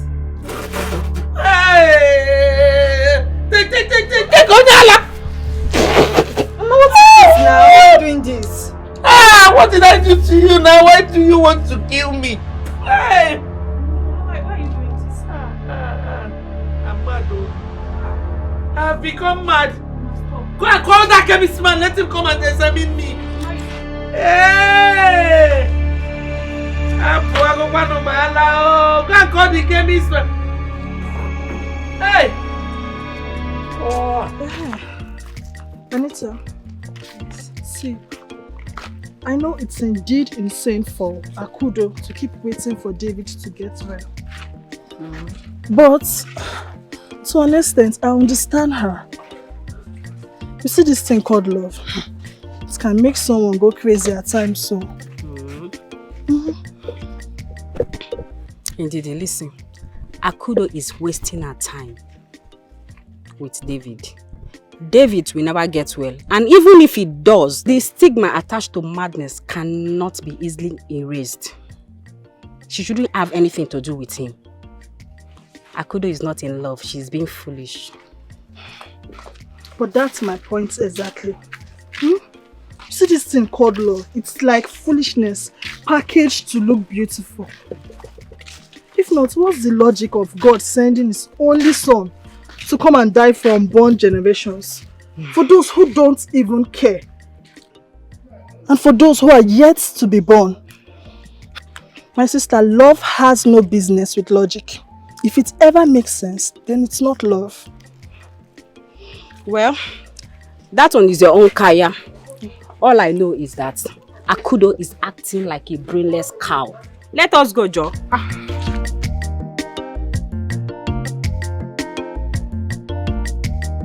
Speaker 7: Hey! Take Onyala!
Speaker 10: Mama, what is this now? Why are you doing this?
Speaker 7: What did I do to you now? Why do you want to kill me? Hey!
Speaker 10: Why are you doing this?
Speaker 7: I'm mad though. I've become mad. Go and call that chemist man. Let him come and examine me. Hey! Go and call the chemist man. Hey!
Speaker 15: Anita, see, I know it's indeed insane for Akudo to keep waiting for David to get well. But to an extent, I understand her. You see this thing called love. It can make someone go crazy at times, so.
Speaker 9: Indeed, listen. Akudo is wasting her time with David. David will never get well. And even if he does, the stigma attached to madness cannot be easily erased. She shouldn't have anything to do with him. Akudo is not in love. She's being foolish.
Speaker 15: But that's my point exactly. You see this thing called love? It's like foolishness packaged to look beautiful. If not, what's the logic of God sending his only son to come and die for unborn generations? For those who don't even care. And for those who are yet to be born. My sister, love has no business with logic. If it ever makes sense, then it's not love.
Speaker 9: Well, that one is your own kaya. All I know is that Akudo is acting like a brainless cow. Let us go, Joe.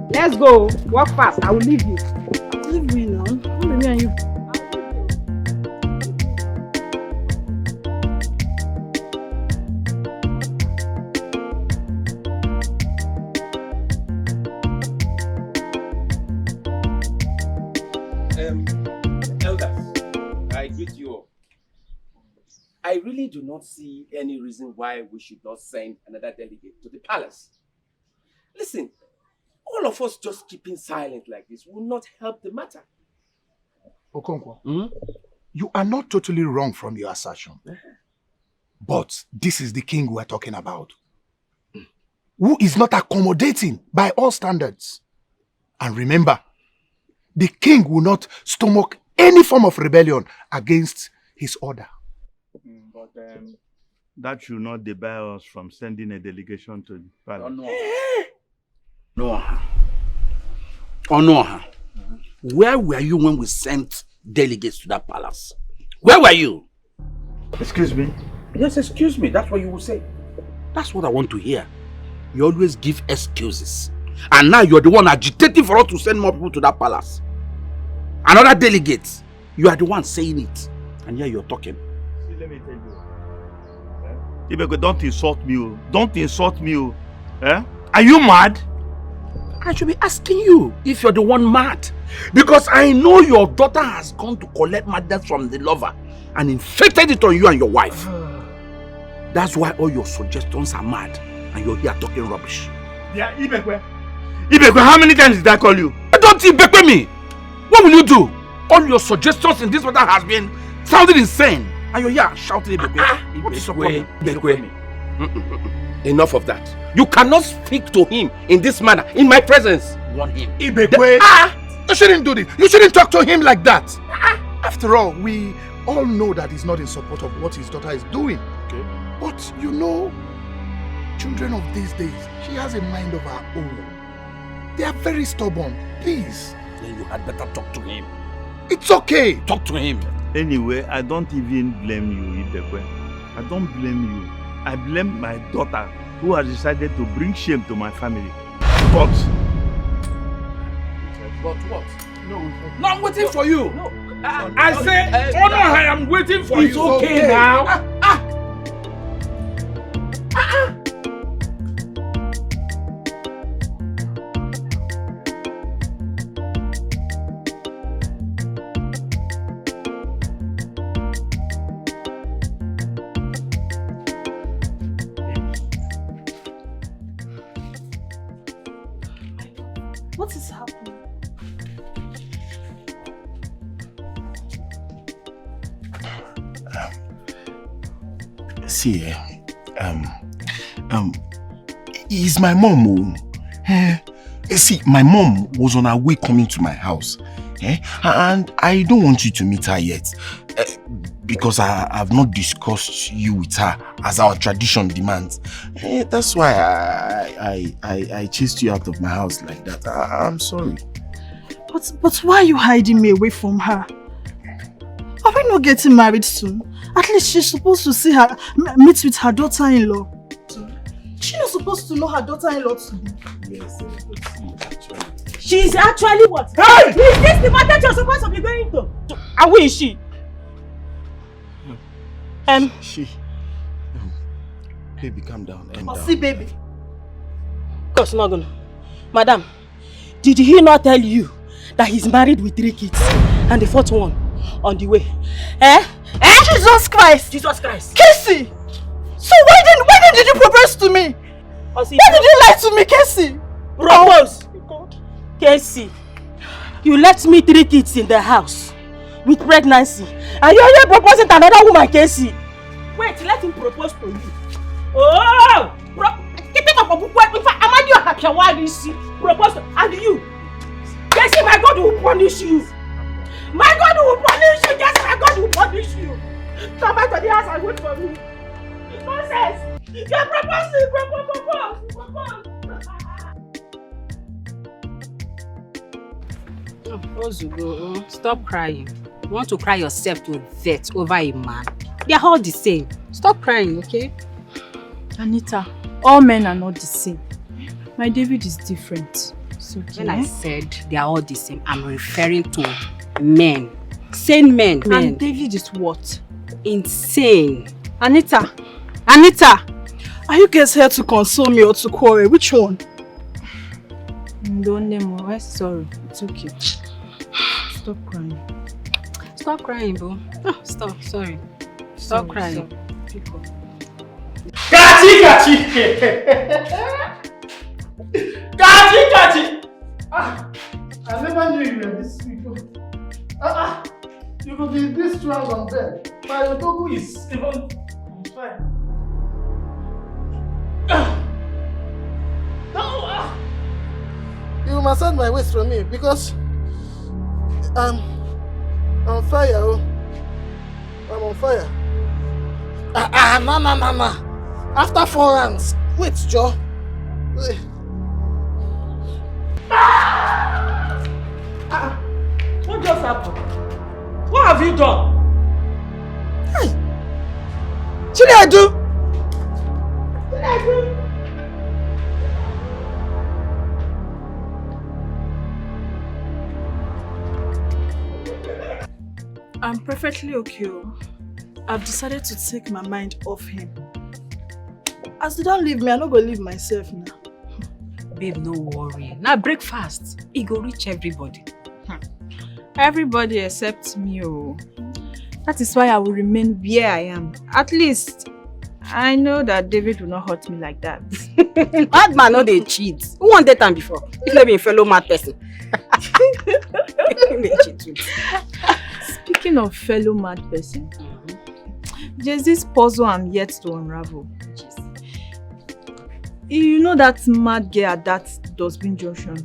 Speaker 9: Let's go. Walk fast. I will leave you.
Speaker 15: Leave me now. Me and you.
Speaker 16: Elders, I greet you all. I really do not see any reason why we should not send another delegate to the palace. Listen, all of us just keeping silent like this will not help the matter.
Speaker 17: Okonkwo, you are not totally wrong from your assertion. But this is the king we're talking about, who is not accommodating by all standards. And remember, the king will not stomach any form of rebellion against his order.
Speaker 5: But that should not debar us from sending a delegation to the palace.
Speaker 18: Onoha, where were you when we sent delegates to that palace? Where were you?
Speaker 5: Excuse me?
Speaker 18: Yes, excuse me. That's what you will say. That's what I want to hear. You always give excuses. And now you're the one agitating for us to send more people to that palace. Another delegate. You are the one saying it. And here you're talking.
Speaker 5: See, let me tell you. Ibeko, don't insult me. Don't insult me. Eh? Are you mad?
Speaker 18: I should be asking you if you're the one mad. Because I know your daughter has gone to collect madness from the lover and infected it on you and your wife. That's why all your suggestions are mad and you're here talking rubbish.
Speaker 5: Yeah, Ibekwe. Ibekwe, how many times did I call you?
Speaker 18: Don't Ibekwe me! What will you do? All your suggestions in this matter has been sounding insane. And you're here shouting Ibekwe. What is your problem?
Speaker 16: Ibekwe. Enough of that. You cannot speak to him in this manner, in my presence.
Speaker 18: Warn him.
Speaker 17: Ibekwe, you shouldn't do this. You shouldn't talk to him like that. After all, we all know that he's not in support of what his daughter is doing.
Speaker 5: Okay.
Speaker 17: But you know, children of these days, she has a mind of her own. They are very stubborn. Please.
Speaker 18: Then you had better talk to him.
Speaker 17: It's okay.
Speaker 18: Talk to him.
Speaker 5: Anyway, I don't even blame you, Ibekwe. I don't blame you. I blame my daughter who has decided to bring shame to my family. But
Speaker 18: what? No, I'm waiting for you.
Speaker 16: No.
Speaker 18: I say, Honor, I am waiting for you.
Speaker 16: It's okay now.
Speaker 15: What is happening?
Speaker 17: See, it's my mom. See, my mom was on her way coming to my house. And I don't want you to meet her yet. Because I have not discussed you with her as our tradition demands. That's why I chased you out of my house like that. I'm sorry.
Speaker 15: But why are you hiding me away from her? Are we not getting married soon? At least she's supposed to see her, meet with her daughter-in-law. She's not supposed to know her daughter-in-law to be.
Speaker 17: Yes, actually.
Speaker 4: She's actually what?
Speaker 18: Hey!
Speaker 4: Is this the market you're supposed to be going to? And who is she?
Speaker 17: Baby, calm down.
Speaker 4: See, baby. Of course not gonna. Madam, did he not tell you that he's married with 3 kids and the 4th one on the way?
Speaker 15: Jesus Christ!
Speaker 4: Jesus Christ!
Speaker 15: Casey! So why did you propose to me? Why did you lie to me, Casey?
Speaker 4: Propose! Casey, you left me 3 kids in the house with pregnancy and you're here proposing to another woman, Casey. Wait, let him propose to you. Oh! Propose to, and you. Casey, my God will punish you. My God will punish you. Casey, my God will punish you. Come back to the house and wait for me. Nonsense. You're proposing.
Speaker 9: Ozugo, stop crying. You want to cry yourself to death over a man? They are all the same. Stop crying, okay?
Speaker 3: Anita, all men are not the same. My David is different. It's okay.
Speaker 9: When I said they are all the same, I'm referring to men. Sane men.
Speaker 3: And David is what?
Speaker 9: Insane.
Speaker 15: Anita, are you guys here to console me or to quarrel? Which one?
Speaker 3: Don't name me. Sorry. It's okay. Stop crying.
Speaker 9: Stop crying, bro. Oh, stop. Sorry. Stop crying.
Speaker 3: Pick up.
Speaker 18: Kachi!
Speaker 8: I never knew you were this people. You could be this strong on bed. My Otoku is even fine. You massage my waist from me because I'm on fire. Oh. I'm on fire. No. After 4 rounds. Wait, Joe. Wait.
Speaker 4: What just happened? What have you done?
Speaker 15: Hey! Chinedu! I'm perfectly okay. I've decided to take my mind off him. As they don't leave me, I'm not going to leave myself now.
Speaker 9: Babe, no worry. Now breakfast, it go reach everybody.
Speaker 10: Everybody except me. That is why I will remain where I am. At least, I know that David will not hurt me like that.
Speaker 9: Mad man, no they cheat. Who want that time before? If not be a fellow mad person.
Speaker 10: Speaking of fellow mad person, there's this puzzle I'm yet to unravel. You know that mad girl at that dustbin junction?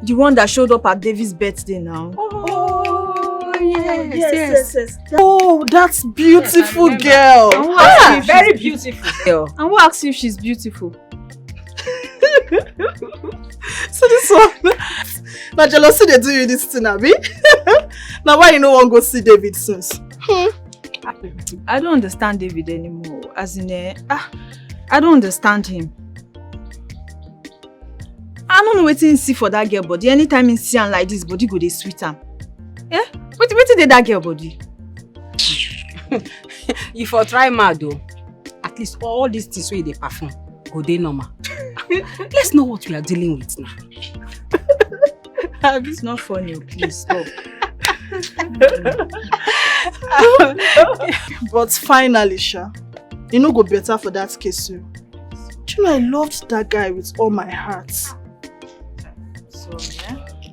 Speaker 10: The one that showed up at David's birthday now.
Speaker 9: Oh, yes.
Speaker 15: Oh, that's beautiful girl.
Speaker 9: Very beautiful girl.
Speaker 10: And who asks if she's beautiful?
Speaker 15: So this one, now jealousy they do you this thing, Abi? Now why you no one go see David since?
Speaker 10: I don't understand David anymore. As in, I don't understand him. I don't know what to see for that girl body. Anytime he see am like this, body go dey sweet am. What did that girl body?
Speaker 9: If I try mad though, at least all these things wey they perform go dey normal. Let's know what we are dealing with now.
Speaker 10: It's not funny, please stop.
Speaker 15: But finally, Sha, you know go better for that case. Do you know I loved that guy with all my heart.
Speaker 10: So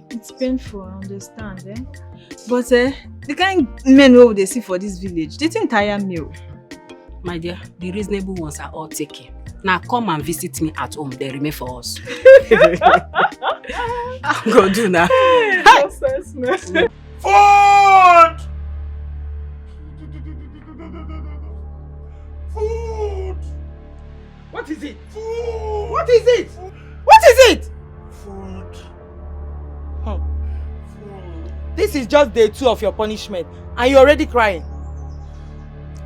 Speaker 10: it's painful, I understand, But the kind men who they see for this village, they think tire me.
Speaker 9: My dear, the reasonable ones are all taken. Now come and visit me at home. They remain for us. I'm gonna do now.
Speaker 18: Food! Food!
Speaker 4: What is it?
Speaker 18: Food!
Speaker 4: What is it? What is it?
Speaker 18: Food.
Speaker 4: This is just day 2 of your punishment and you're already crying.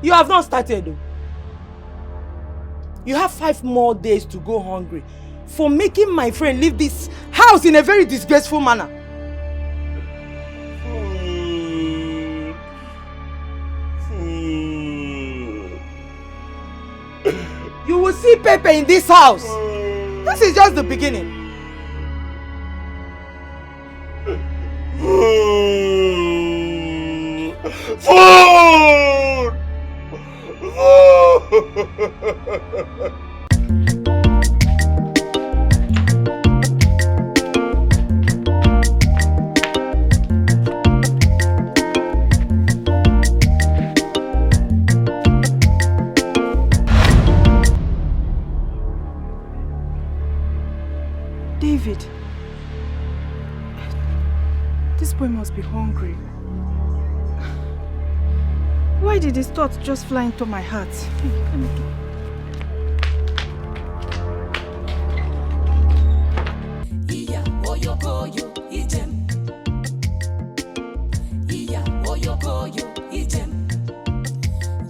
Speaker 4: You have not started though. You have 5 more days to go hungry for making my friend leave this house in a very disgraceful manner. You will see Pepe in this house. This is just the beginning.
Speaker 5: Food!
Speaker 15: David, this boy must be hungry. Why did his thoughts just fly into my heart?
Speaker 1: Iya oyokoyo ijem. Iya oyokoyo ijem.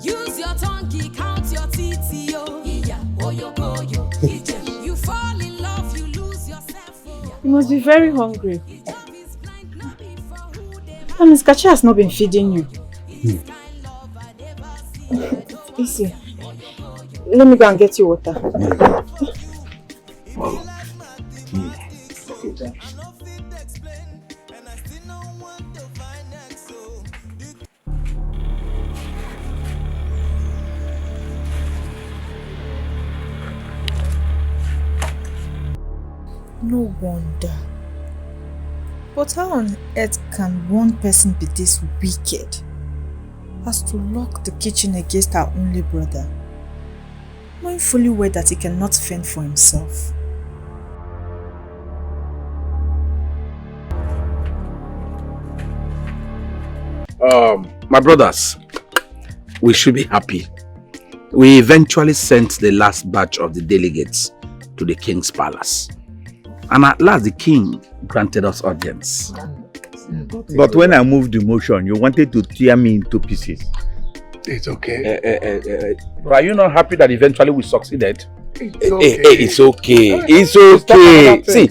Speaker 1: Use your tongue, count your teeth, yo. Iya oyokoyo ijem. You fall in love, you lose yourself.
Speaker 3: You must be very hungry. And Miss Kachi has not been feeding you. Easy. Let me go and get you water.
Speaker 19: No wonder. But how on earth can one person be this wicked as to lock the kitchen against our only brother, knowing fully well that he cannot fend for himself?
Speaker 18: My brothers, we should be happy. We eventually sent the last batch of the delegates to the king's palace. And at last the king granted us audience.
Speaker 5: But when I moved the motion, you wanted to tear me into pieces.
Speaker 17: It's okay.
Speaker 18: Are you not happy that eventually we succeeded?
Speaker 16: It's okay. It's okay. See,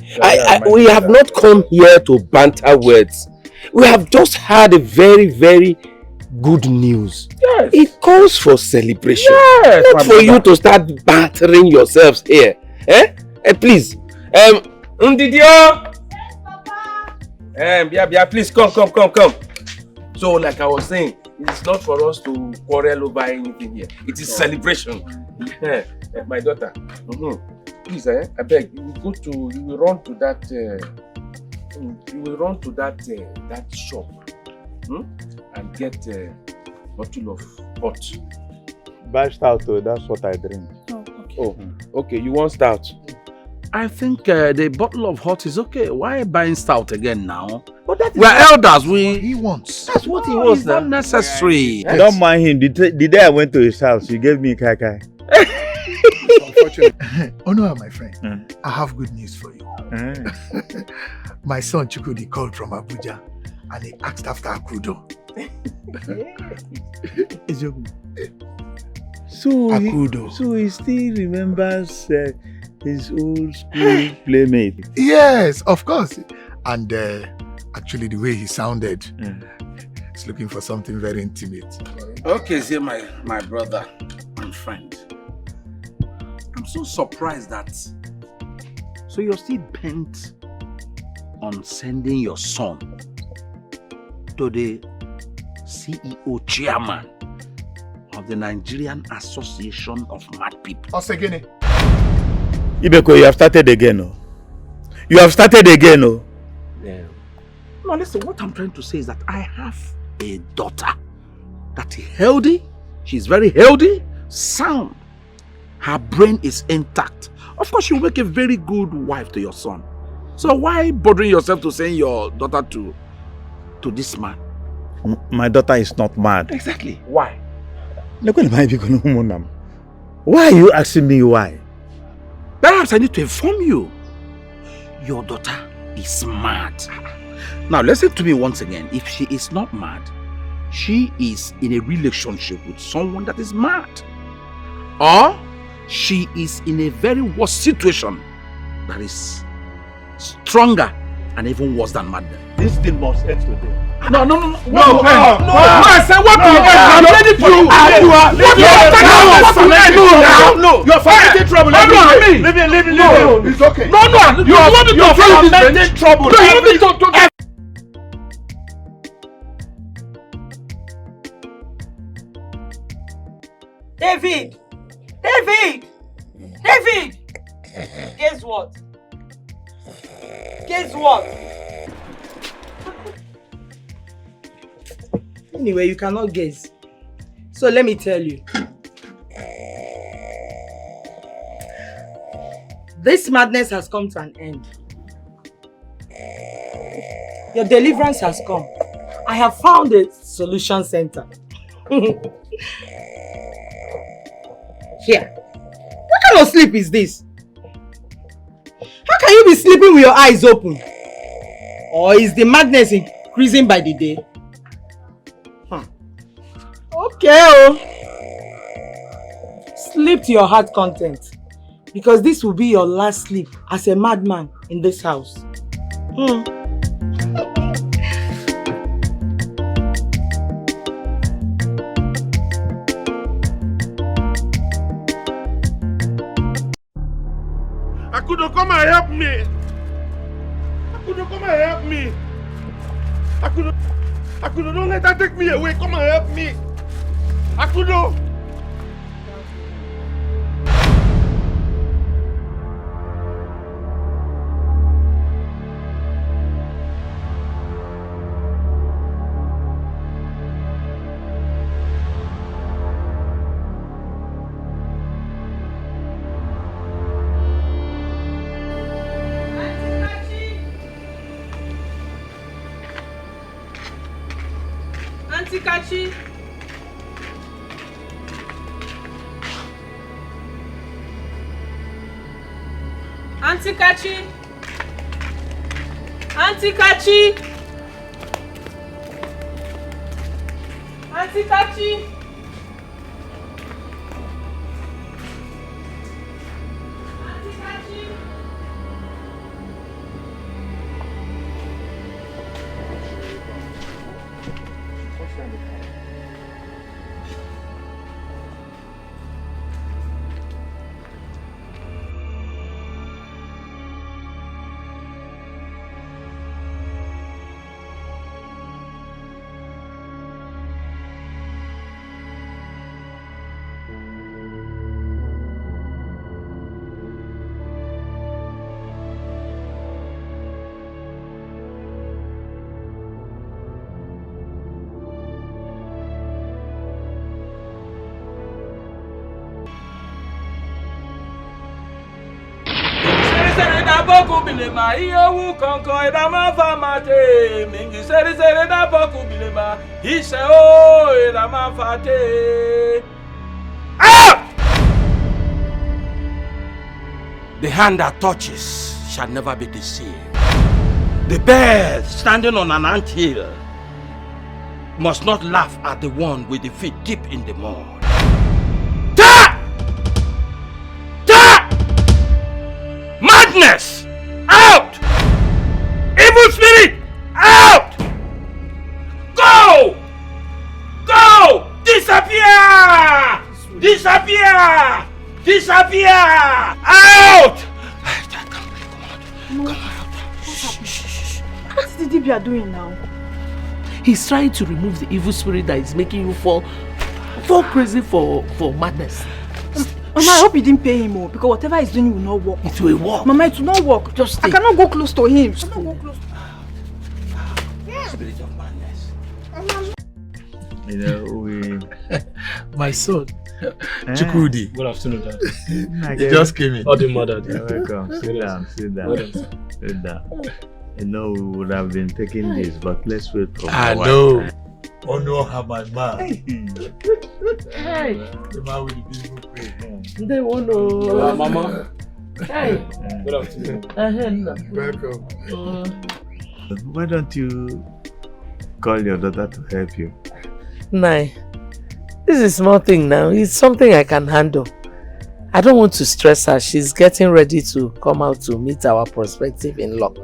Speaker 16: we have not come here to banter words. We have just had a very, very good news.
Speaker 18: Yes.
Speaker 16: It calls for celebration.
Speaker 18: Yes,
Speaker 16: not for you to start battering yourselves here. Please. Ndidio! Bia, please come. So, like I was saying, it's not for us to quarrel over anything here. It is celebration. My daughter. Please, I beg, you will run to that shop and get a bottle of hot.
Speaker 5: Buy stout, that's what I drink.
Speaker 16: Okay, you want stout?
Speaker 18: I think the bottle of hot is okay. Why buying stout again now? But we're elders.
Speaker 17: He wants.
Speaker 18: That's what he wants. It's not necessary.
Speaker 5: I don't mind him. The day I went to his house, he gave me kai.
Speaker 17: Unfortunately. Oh no, my friend. I have good news for you. My son Chukudi called from Abuja and he asked after Akudo.
Speaker 5: So he still remembers his old school playmate.
Speaker 17: Yes, of course. And actually the way he sounded, he's looking for something very intimate.
Speaker 18: Okay, see my brother and friend. I'm so surprised that. So you're still bent on sending your son to the CEO chairman of the Nigerian Association of Mad People.
Speaker 17: Osegene.
Speaker 5: Ibeko, you have started again. Oh. You have started again. Oh.
Speaker 18: Yeah. No, listen, what I'm trying to say is that I have a daughter that is healthy. She's very healthy, sound. Her brain is intact. Of course, she'll make a very good wife to your son. So why bothering yourself to send your daughter to this man?
Speaker 5: My daughter is not mad.
Speaker 18: Exactly. Why?
Speaker 5: Why are you asking me why?
Speaker 18: Perhaps I need to inform you. Your daughter is mad. Now listen to me once again. If she is not mad, she is in a relationship with someone that is mad. Or she is in a very worse situation that is stronger and even worse than madness.
Speaker 5: This thing must end today.
Speaker 18: No,
Speaker 5: I said what
Speaker 18: you
Speaker 5: I'm ready for you. No, you're fighting trouble. Leave it. It's okay.
Speaker 18: No, you want me to
Speaker 5: fight trouble.
Speaker 18: No, you want me to
Speaker 4: David! Guess what? Anyway, you cannot guess. So let me tell you. This madness has come to an end. Your deliverance has come. I have found a solution center. Here. What kind of sleep is this? How can you be sleeping with your eyes open? Or is the madness increasing by the day? Okay. Sleep to your heart content. Because this will be your last sleep as a madman in this house.
Speaker 17: Akudo, come and help me. Akudo, don't let her take me away. Come and help me. Akudo.
Speaker 4: Auntie Kachi!
Speaker 18: The hand that touches shall never be deceived. The bird standing on an anthill must not laugh at the one with the feet deep in the mud. Madness! Out! Evil spirit! Out! Go! Go! Disappear! Disappear! Disappear! Out!
Speaker 15: Come on. What is the Dibia doing now?
Speaker 7: He's trying to remove the evil spirit that is making you fall crazy for madness.
Speaker 10: Mama, I hope you didn't pay him more because whatever he's doing will not work.
Speaker 7: It will work.
Speaker 10: Mama, it will not work.
Speaker 7: Just stay.
Speaker 10: I cannot go close to him.
Speaker 18: Spirit of madness.
Speaker 5: You know,
Speaker 20: my son, Chukwudi.
Speaker 21: Good afternoon, Dad.
Speaker 20: You just came in.
Speaker 21: All the mother.
Speaker 5: You're welcome. Sit down. You know, we would have been taking this, but let's wait for
Speaker 20: I know. Oh no, have my man.
Speaker 7: Hey.
Speaker 20: The man with the beautiful face.
Speaker 7: They want to.
Speaker 21: Mama.
Speaker 7: Hey.
Speaker 21: Good afternoon.
Speaker 20: Welcome.
Speaker 5: Why don't you call your daughter to help you?
Speaker 7: Nai, this is a small thing now. It's something I can handle. I don't want to stress her. She's getting ready to come out to meet our prospective in-law.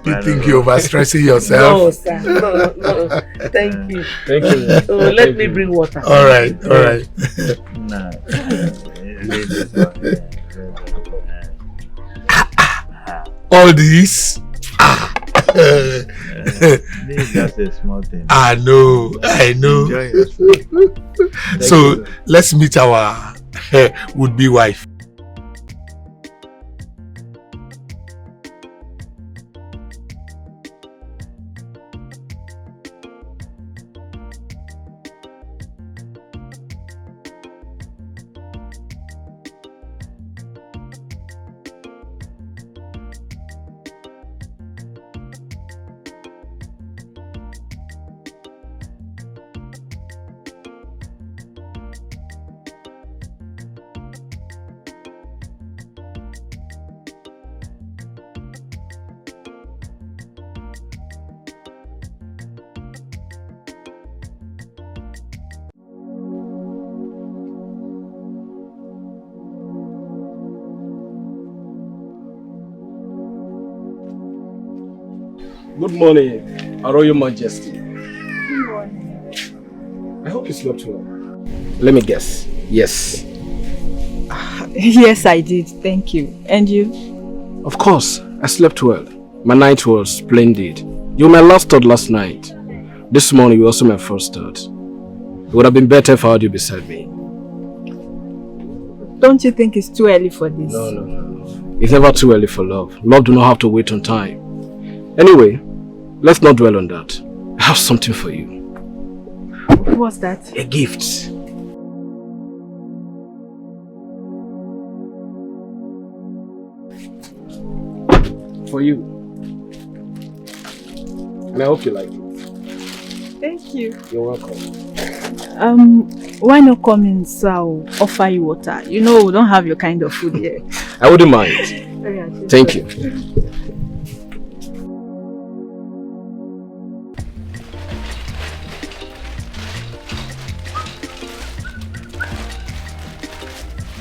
Speaker 17: You think you're overstressing yourself?
Speaker 7: No, sir. No. Thank you. Thank you. So let me bring water.
Speaker 17: All right. All this?
Speaker 20: This is just a small thing.
Speaker 17: I know. So let's meet our would-be wife.
Speaker 16: Good morning, Our Royal Majesty.
Speaker 3: Good morning.
Speaker 16: I hope you slept well. Let me guess. Yes.
Speaker 3: Yes, I did. Thank you. And you?
Speaker 16: Of course, I slept well. My night was splendid. You were my last thought last night. This morning you were also my first thought. It would have been better if I had you beside me.
Speaker 3: Don't you think it's too early for this?
Speaker 16: No. It's never too early for love. Love do not have to wait on time. Anyway, let's not dwell on that. I have something for you.
Speaker 3: What's that?
Speaker 16: A gift. For you. And I hope you like it.
Speaker 3: Thank you.
Speaker 16: You're welcome.
Speaker 3: Why not come in so I'll offer you water? You know we don't have your kind of food here.
Speaker 16: I wouldn't mind. Thank you.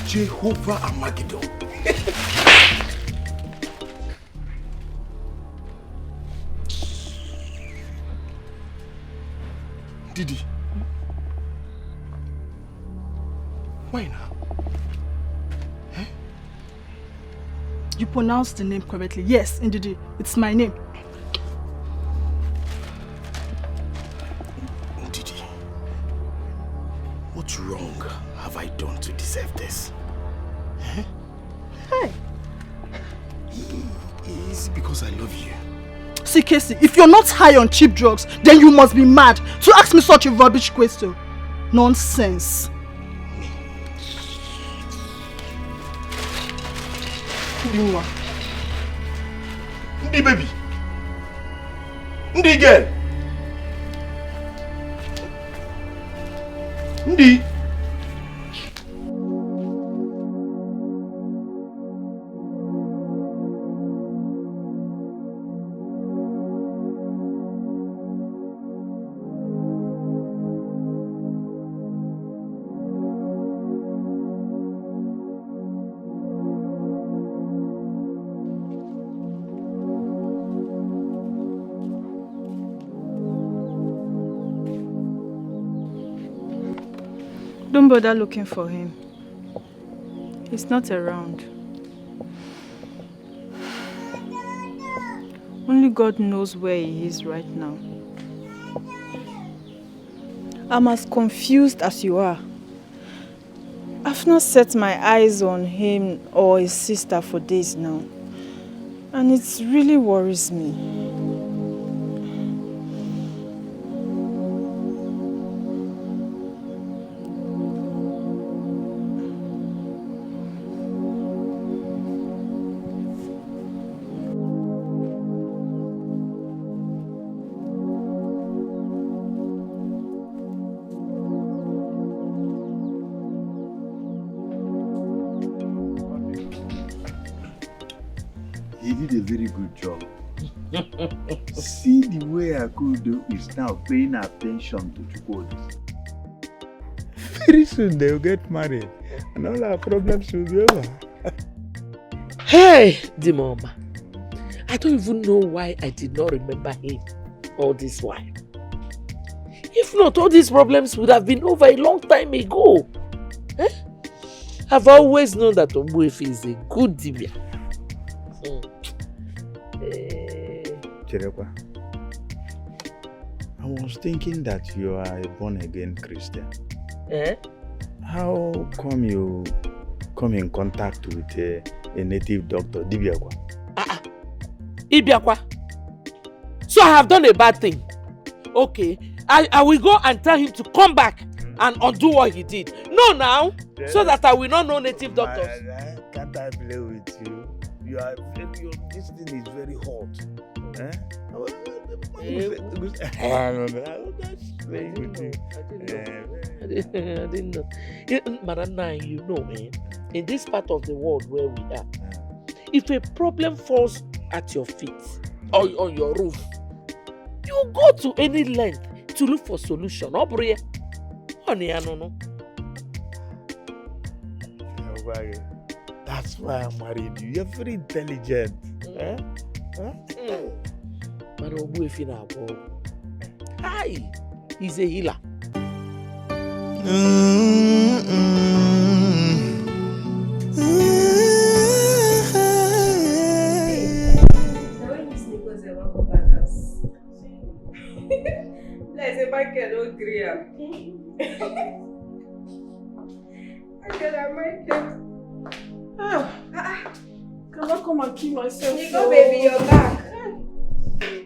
Speaker 17: Jehovah Armageddon. Didi. Why now?
Speaker 15: Eh? You pronounced the name correctly. Yes, indeed. It's my name.
Speaker 17: Didi, what wrong have I done to deserve this? Eh?
Speaker 15: Hey.
Speaker 17: Is it because I love you?
Speaker 15: See, Casey, if you're not high on cheap drugs, then you must be mad to ask me such a rubbish question. Nonsense.
Speaker 17: Ndi baby. Ndi girl. Ndi.
Speaker 10: Don't bother looking for him. He's not around. Only God knows where he is right now. I'm as confused as you are. I've not set my eyes on him or his sister for days now. And it really worries me.
Speaker 20: He did a very good job. See the way Akudo is now paying attention to Chukwudi.
Speaker 5: Very soon they will get married and all our problems will be over.
Speaker 7: Hey, Dimoma. I don't even know why I did not remember him all this while. If not, all these problems would have been over a long time ago. Eh? I've always known that Ogbuefi is a good dibia.
Speaker 5: Chirekwa, I was thinking that you are a born-again Christian.
Speaker 7: Eh?
Speaker 5: How come you come in contact with a native doctor, Dibiakwa?
Speaker 7: Ibiakwa. So I have done a bad thing. Okay, I will go and tell him to come back and undo what he did. No, now, so that I will not know native doctors.
Speaker 5: Can't I play with you? This thing is very hot. Eh? I
Speaker 7: didn't know. Marana, you know, man, in this part of the world where we are, if a problem falls at your feet or on your roof, you go to any length to look for solution. Honey, I don't know.
Speaker 5: That's why I married you. You're very intelligent.
Speaker 7: But Ogbuefi na hi, he's a healer.
Speaker 6: Let's say Michael don't agree. I said Michael.
Speaker 15: Cannot come and kill myself.
Speaker 6: Nico, baby, you're back.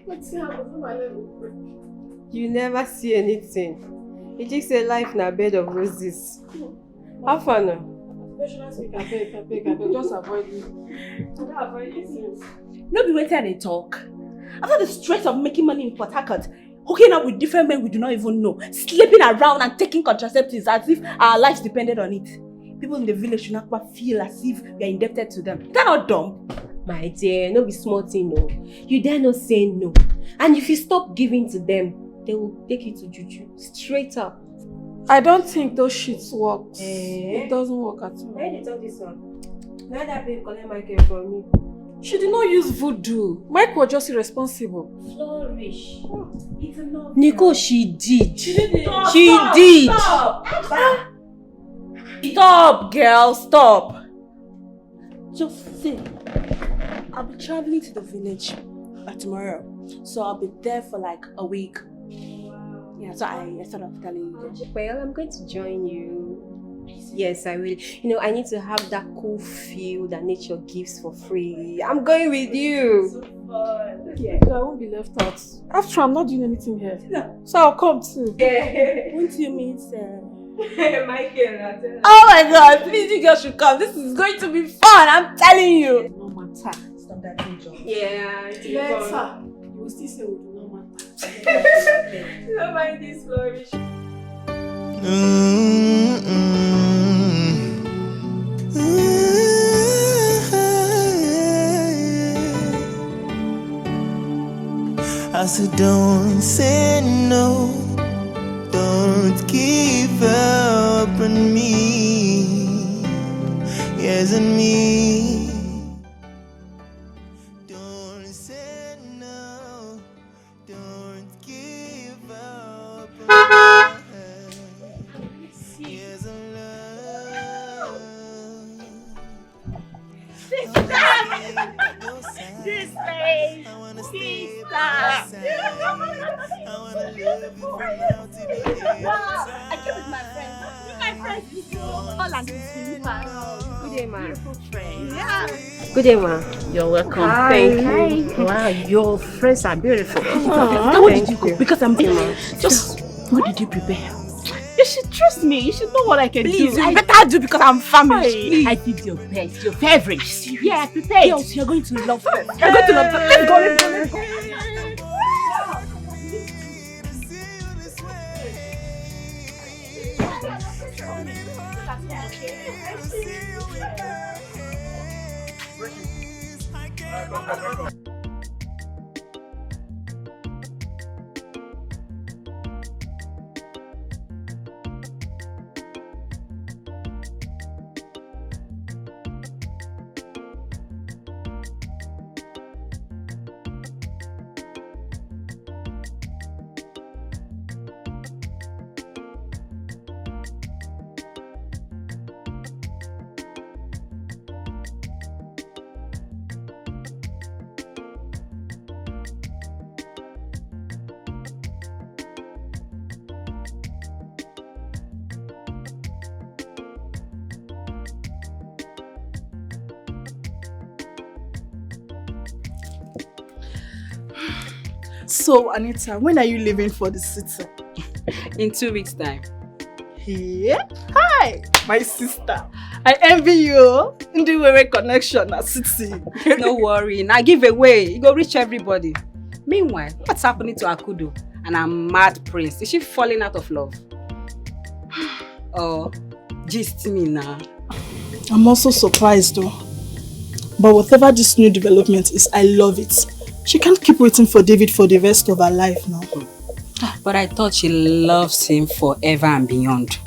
Speaker 15: Let's see how my level.
Speaker 6: You never see anything. You just say life na bed of roses. How fun now?
Speaker 15: Just avoid me. Don't avoid you.
Speaker 3: No be waiting they talk. After the stress of making money in Port Harcourt, hooking up with different men we do not even know, sleeping around and taking contraceptives as if our lives depended on it. People in the village should not feel as if we are indebted to them. They're not dumb.
Speaker 6: My dear, no be small thing, no. You dare not say no. And if you stop giving to them, they will take you to juju. Straight up.
Speaker 15: I don't think those shits work. It doesn't work at all.
Speaker 6: Why did you talk this one? Now that babe collect Michael from me.
Speaker 15: She did not use voodoo. Mike was just irresponsible.
Speaker 6: Flourish. It's enough.
Speaker 9: Nico, she did.
Speaker 6: She did.
Speaker 9: She did.
Speaker 3: Stop, girl, stop. Just say, I'll be traveling to the village tomorrow. So I'll be there for like a week. Wow. Yeah, so I sort of telling you.
Speaker 6: Well, I'm going to join you. Yes, I will. You know, I need to have that cool feel that nature gives for free. I'm going with you.
Speaker 15: So fun. Yeah, I won't be left out. After I'm not doing anything here. No. So I'll come too.
Speaker 6: Yeah.
Speaker 3: Won't you meet
Speaker 6: Michael?
Speaker 3: Oh my god, please you girls should come. This is going to be fun, I'm telling you.
Speaker 15: No matter. Stop that job.
Speaker 6: Yeah, it's fun.
Speaker 15: You will still say we do not matter.
Speaker 6: Don't mind this flourish.
Speaker 2: I said don't say no, don't give up on me, yes on me. Don't say no, don't give up on me, yes on love.
Speaker 3: This place, wow, I came with my friends. My friends is tall and beautiful.
Speaker 6: Good day, ma.
Speaker 3: Beautiful friend. Yeah.
Speaker 6: Good day, ma.
Speaker 3: You're welcome.
Speaker 6: Hi.
Speaker 3: Thank you.
Speaker 6: Wow, your friends are beautiful.
Speaker 3: What did you go? Because I'm just. What did you prepare? You should trust me. You should know what I can do. I better do because I'm famished. I did your best, your favorite. Yeah, I prepared. Girls, you're going to love them. You're going to love them. Let's go, let's go, let's go.
Speaker 15: So, Anita, when are you leaving for the city?
Speaker 9: In 2 weeks' time.
Speaker 15: Yeah. Hi, my sister. I envy you. Ndiwewe connection at city.
Speaker 9: No worry. Now give away. You go reach everybody. Meanwhile, what's happening to Akudo and her mad prince? Is she falling out of love? Oh, gist me now.
Speaker 15: I'm also surprised though. But whatever this new development is, I love it. She can't keep waiting for David for the rest of her life now.
Speaker 9: But I thought she loves him forever and beyond.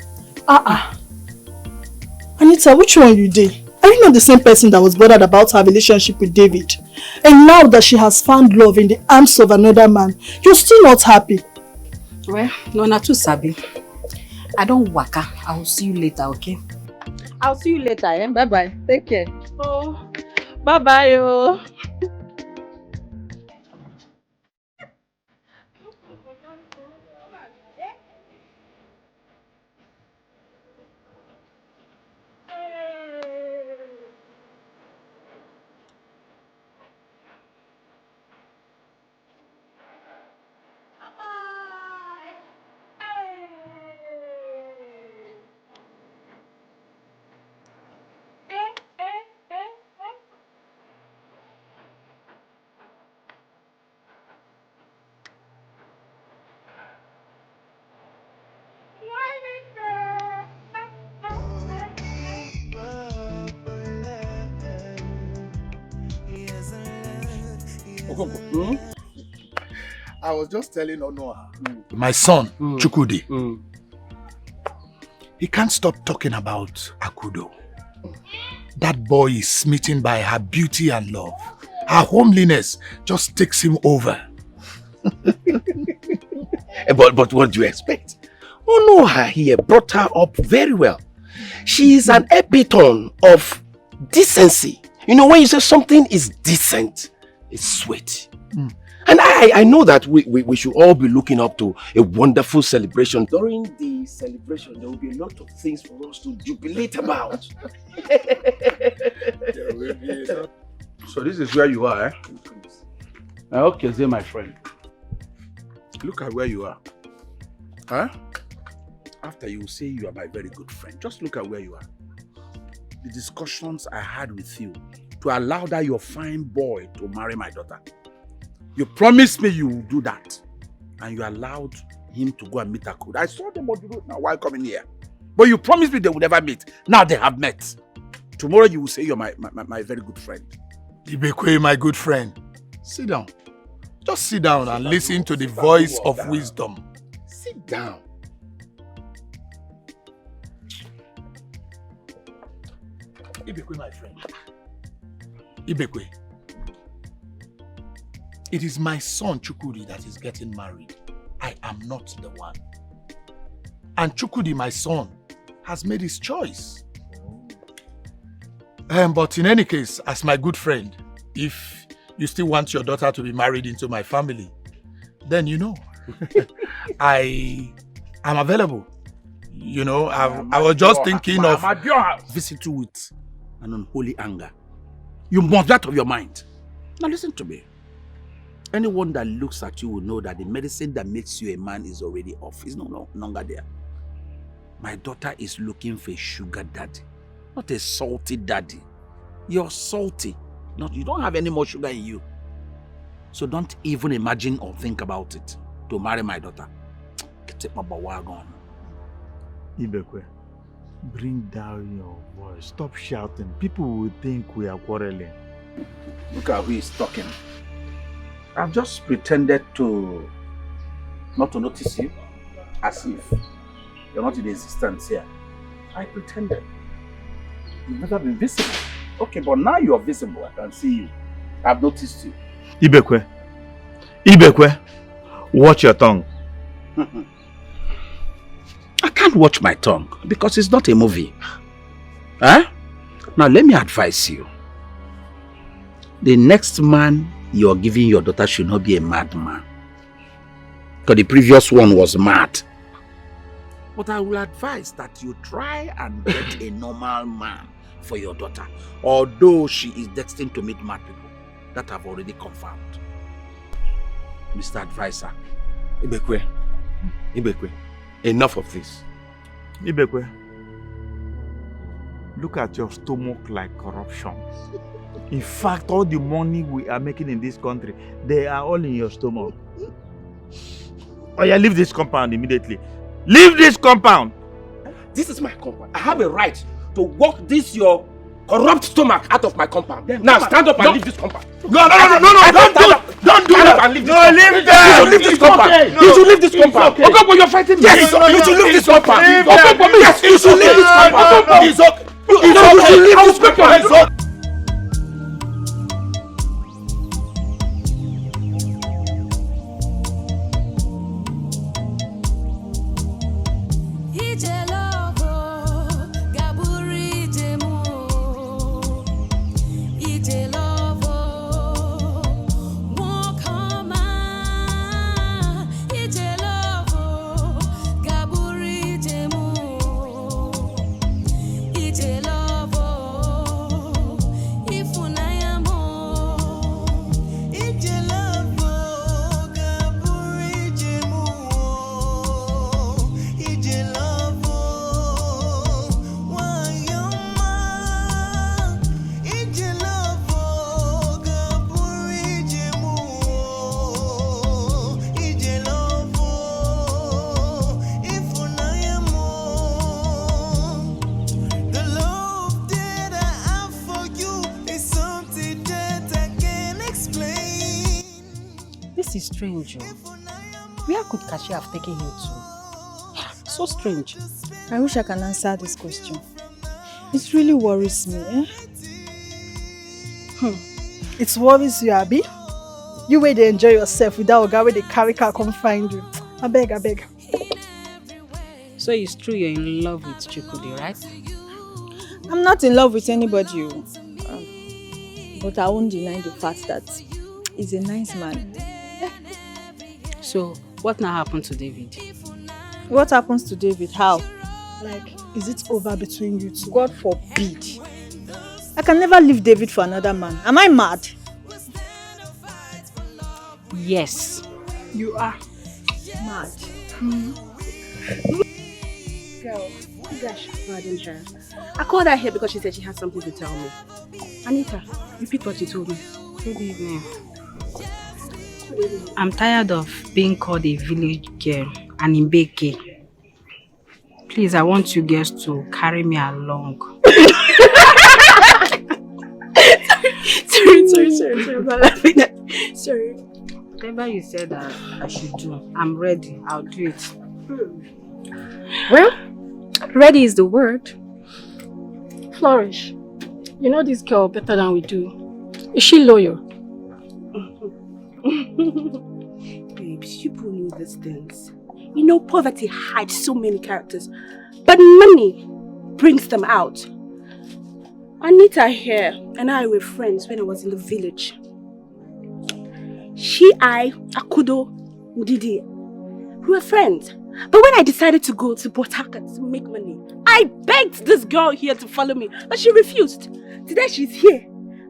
Speaker 15: Anita, which one you did? Are you not the same person that was bothered about her relationship with David? And now that she has found love in the arms of another man, you're still not happy?
Speaker 9: Well, no, not too sabi. I don't waka. I will see you later, okay? I'll see you later, eh? Bye-bye. Take care.
Speaker 15: Oh, bye-bye, oh.
Speaker 17: I was just telling Onoa, my son, Chukwudi, he can't stop talking about Akudo. That boy is smitten by her beauty and love. Her homeliness just takes him over.
Speaker 18: But what do you expect? Onoa here brought her up very well. She is an epitome of decency. You know, when you say something is decent, it's sweet. And I know that we should all be looking up to a wonderful celebration. During the celebration, there will be a lot of things for us to jubilate about.
Speaker 11: So this is where you are, eh? Okay, there, my friend.
Speaker 17: Look at where you are. Huh? After you say you are my very good friend, just look at where you are. The discussions I had with you to allow that your fine boy to marry my daughter. You promised me you will do that. And you allowed him to go and meet Akudo. I saw them on the road now while coming here. But you promised me they would never meet. Now they have met. Tomorrow you will say you're my very good friend. Ibekwe, my good friend. Sit down. Just sit down and listen to the voice of wisdom.
Speaker 18: Sit down.
Speaker 17: Ibekwe, my friend. Ibekwe. It is my son Chukwudi that is getting married. I am not the one. And Chukwudi, my son, has made his choice. But in any case, as my good friend, if you still want your daughter to be married into my family, then you know, I am available. You know, I was just thinking of visit you with an unholy anger. You must be out of your mind. Now listen to me. Anyone that looks at you will know that the medicine that makes you a man is already off. It's no longer there. My daughter is looking for a sugar daddy, not a salty daddy. You're salty. You don't have any more sugar in you. So don't even imagine or think about it to marry my daughter. Take my wagon.
Speaker 5: Ibekwe, bring down your voice. Stop shouting. People will think we are quarreling.
Speaker 17: Look at who is talking. I've just pretended not to notice you, as if you're not in existence here. I pretended. You've never been visible. Okay, but now you're visible. I can see you. I've noticed you.
Speaker 5: Ibekwe, watch your tongue.
Speaker 18: I can't watch my tongue because it's not a movie. Huh? Now let me advise you. The next man you're giving your daughter should not be a madman. Because the previous one was mad. But I will advise that you try and get a normal man for your daughter. Although she is destined to meet mad people that have already confirmed.
Speaker 16: Mr. Advisor. Ibekwe. Enough of this.
Speaker 5: Ibekwe, look at your stomach like corruption. In fact, all the money we are making in this country, they are all in your stomach. Oh yeah, leave this compound immediately. Leave this compound!
Speaker 16: This is my compound. I have a right to walk this your corrupt stomach out of my compound. Now stand up and leave this compound.
Speaker 5: No, don't do that! No, leave
Speaker 16: that! You should leave this compound! You should leave this compound! Okonkwo, you're fighting me! Yes, you should leave this compound! Okonkwo, yes, you should leave this compound! It's okay! You should leave this compound!
Speaker 9: Strange. Where could Kashi have taken him to? So strange.
Speaker 19: I wish I can answer this question. It really worries me.
Speaker 15: It worries you, Abi? You wait to enjoy yourself without a guy where they carry car come find you. I beg.
Speaker 9: So it's true you're in love with Chukudi, right?
Speaker 19: I'm not in love with anybody. But I won't deny the fact that he's a nice man.
Speaker 9: So, what now happened to David?
Speaker 19: What happens to David? How?
Speaker 15: Like, is it over between you two?
Speaker 19: God forbid. I can never leave David for another man. Am I mad?
Speaker 9: Yes.
Speaker 15: You are mad.
Speaker 6: Girl, you guys should pardon her. I called her here because she said she has something to tell me. Anita, repeat what you told me.
Speaker 9: Good evening. I'm tired of being called a village girl and Mbeke. Please, I want you girls to carry me along.
Speaker 6: Sorry, I'm not laughing at. Sorry.
Speaker 9: Whatever you said that I should do, I'm ready. I'll do it.
Speaker 6: Well, ready is the word.
Speaker 10: Flourish. You know this girl better than we do. Is she loyal?
Speaker 6: Babes, you people know these things. You know poverty hides so many characters, but money brings them out. Anita here and I were friends when I was in the village. Akudo, Ndidi, we were friends. But when I decided to go to Port Harcourt to make money, I begged this girl here to follow me, but she refused. Today she's here.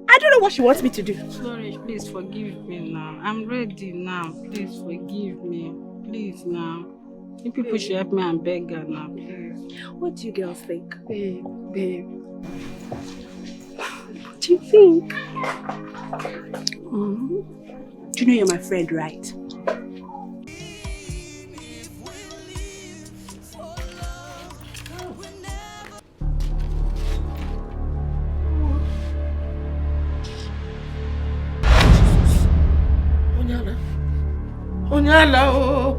Speaker 6: I don't know what she wants me to do.
Speaker 9: Sorry, please forgive me now. I'm ready now. Please forgive me. Please now. You people should help me and beg her now, please.
Speaker 6: What do you girls think?
Speaker 10: Babe.
Speaker 6: What do you think? Do you know you're my friend, right?
Speaker 7: Onyala oh.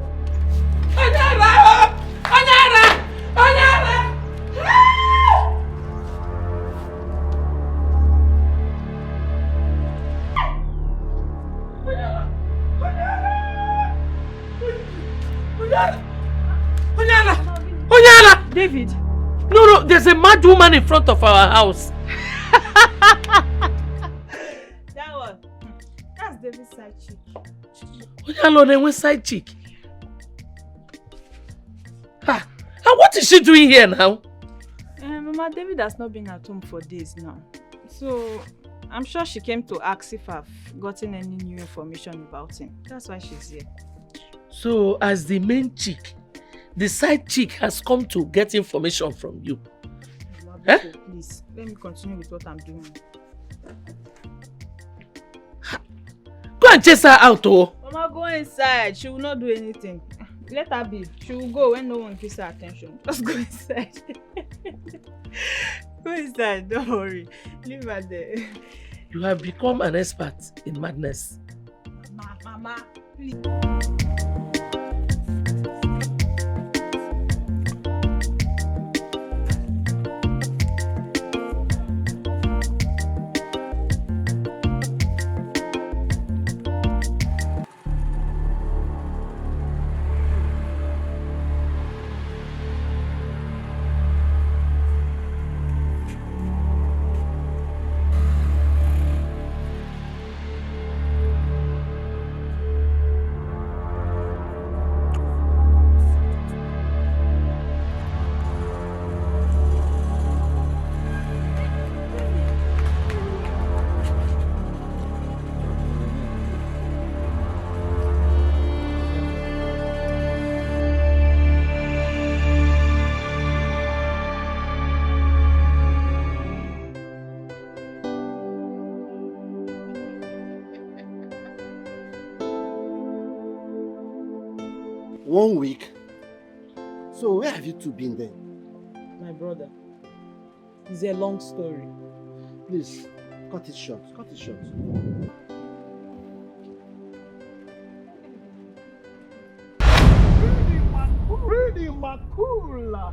Speaker 7: Onyala!
Speaker 10: David!
Speaker 7: No, there's a mad woman in front of our house.
Speaker 10: That one. That's David's side chick.
Speaker 7: Onyala, they went side chick. And what is she doing here now?
Speaker 10: Mama, David has not been at home for days now. So, I'm sure she came to ask if I've gotten any new information about him. That's why she's here.
Speaker 7: So, as the main chick, the side chick has come to get information from you.
Speaker 10: Mama, please, let me continue with what I'm doing.
Speaker 7: Go and chase her out, oh.
Speaker 10: Mama, go inside. She will not do anything. Let her be. She will go when no one gives her attention. Just go inside. Go inside, don't worry. Leave her there.
Speaker 7: You have become an expert in madness.
Speaker 10: Mama, please.
Speaker 8: One week? So where have you two been then?
Speaker 4: My brother, it's a long story.
Speaker 8: Please, cut it short. Cut it short.
Speaker 12: Really makula,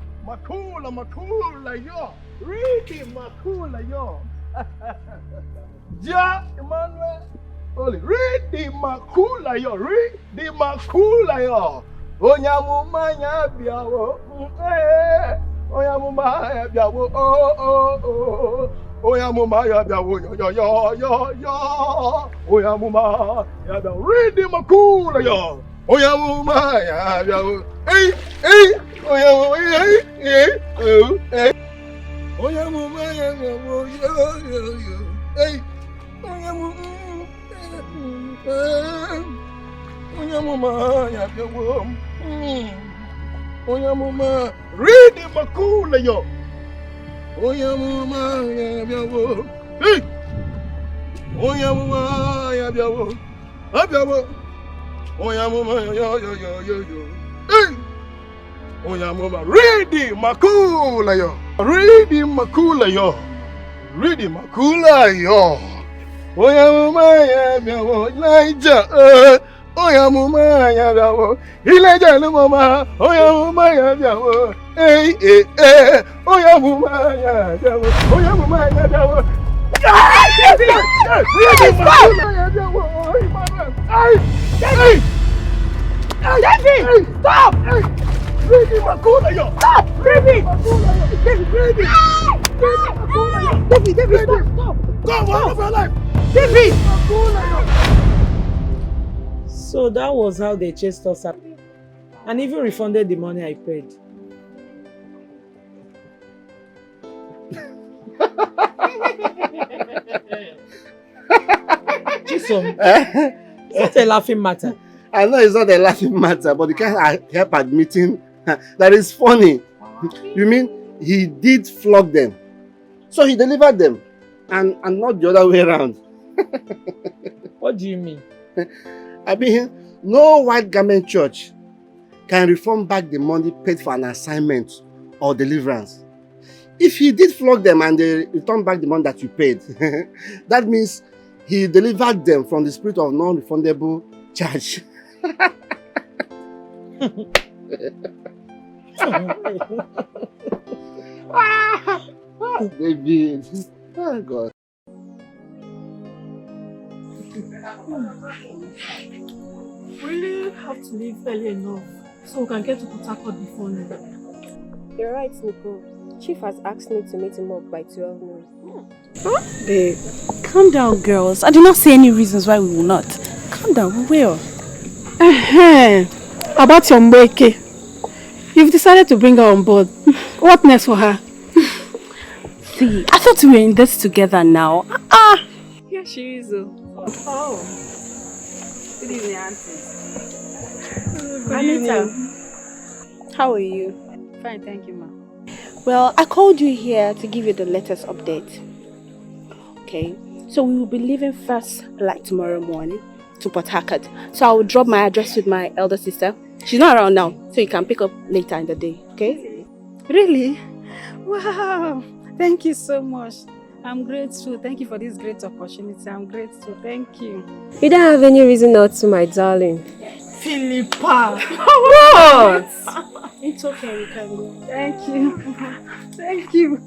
Speaker 12: yo. Really makula, yo. Ja, Emmanuel. Oli, really makula, yo. Really makula, yo. Onyamumanya biawo. Onyamumanya biawo. Oh. Oyamumanya biawo. Yo. Oyamumanya biawo. Really makula, yo. Oyamumanya biawo. Hey. Oyamumanya biawo. Yo. Hey. Oyamumanya biawo. Oyamuma, read the makula yo. Oyamumanya biawo. Hey. Oyamumanya biawo. Abiawo. Oyamumanya yo. Hey. Oyamuma, read the makula yo. Read the makula yo. Read the makula yo. Oyamumanya biawo. Naija. Oyamumanya biawo. Ileja lumama. Oyamumanya biawo. Hey. Oyamumanya biawo. Oyamumanya biawo. Stop! Ready, Makula, yo! Stop! Ready! David, stop! Go on of your life! David!
Speaker 4: So that was how they chased us up. And even refunded the money I paid. Chisom, it's not a laughing matter.
Speaker 8: I know it's not a laughing matter, but you can't help admitting that is funny. You mean he did flog them? So he delivered them and not the other way around.
Speaker 4: What do you mean?
Speaker 8: I mean, no white garment church can refund back the money paid for an assignment or deliverance. If he did flog them and they return back the money that you paid, that means he delivered them from the spirit of non-refundable charge. David, oh God.
Speaker 22: We really have to leave early enough so we can get to Port Harcourt before noon.
Speaker 23: You're right, Nico. Chief has asked me to meet him up by 12 noon.
Speaker 6: Huh? Babe, calm down, girls. I do not see any reasons why we will not. Calm down, we will.
Speaker 22: About your Mbeke. You've decided to bring her on board. What next for her?
Speaker 6: See, I thought we were in this together now.
Speaker 9: she is. Oh. Good evening, auntie.
Speaker 6: Anita, how are you?
Speaker 9: Fine, thank you, ma.
Speaker 6: Well, I called you here to give you the latest update. Okay, so we will be leaving first like tomorrow morning to Port Harcourt. So I will drop my address with my elder sister. She's not around now, so you can pick up later in the day, okay?
Speaker 9: Really? Wow. Thank you so much. I'm grateful. Thank you for this great opportunity. I'm grateful. Thank you.
Speaker 23: You don't have any reason not to, my darling.
Speaker 10: Philippa!
Speaker 23: What?
Speaker 6: It's okay, you can go.
Speaker 9: Thank you. Thank you.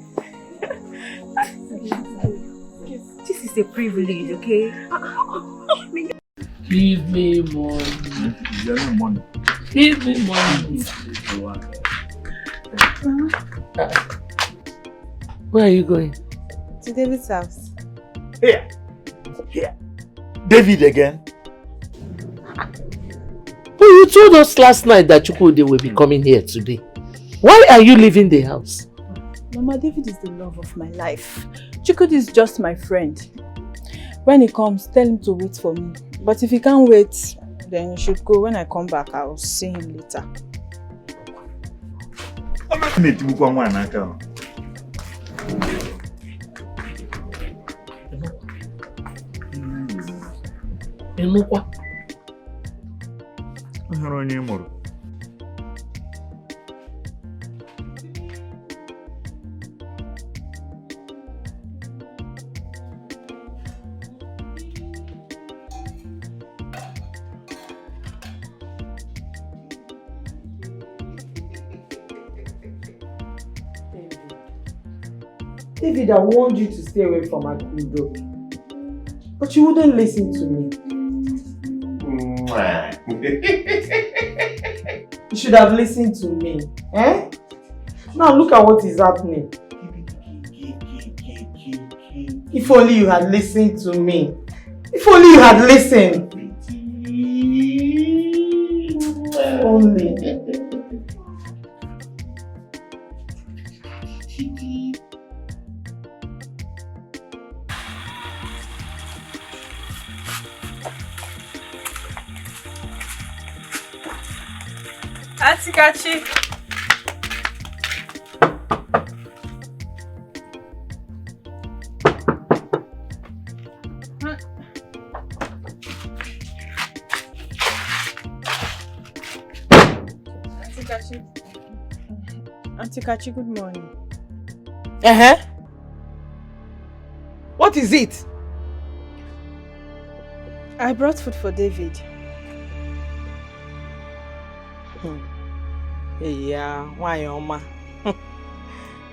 Speaker 9: This is a privilege, okay?
Speaker 7: Give me money. Give me money. Where are you going?
Speaker 19: To David's house.
Speaker 5: Here. David again.
Speaker 7: But you told us last night that Chukwudi will be coming here today. Why are you leaving the house?
Speaker 3: Mama, David is the love of my life. Chukwudi is just my friend. When he comes, tell him to wait for me. But if he can't wait, then you should go. When I come back, I'll see him later.
Speaker 4: David, I warned you to stay away from Akudo. But you wouldn't listen to me. You should have listened to me. Eh? Now look at what is happening. If only you had listened to me. If only you had listened. Only.
Speaker 10: Auntie Kachi.
Speaker 3: Auntie Kachi, good morning.
Speaker 4: What is it?
Speaker 3: I brought food for David.
Speaker 4: Hey, yeah, why, Oma?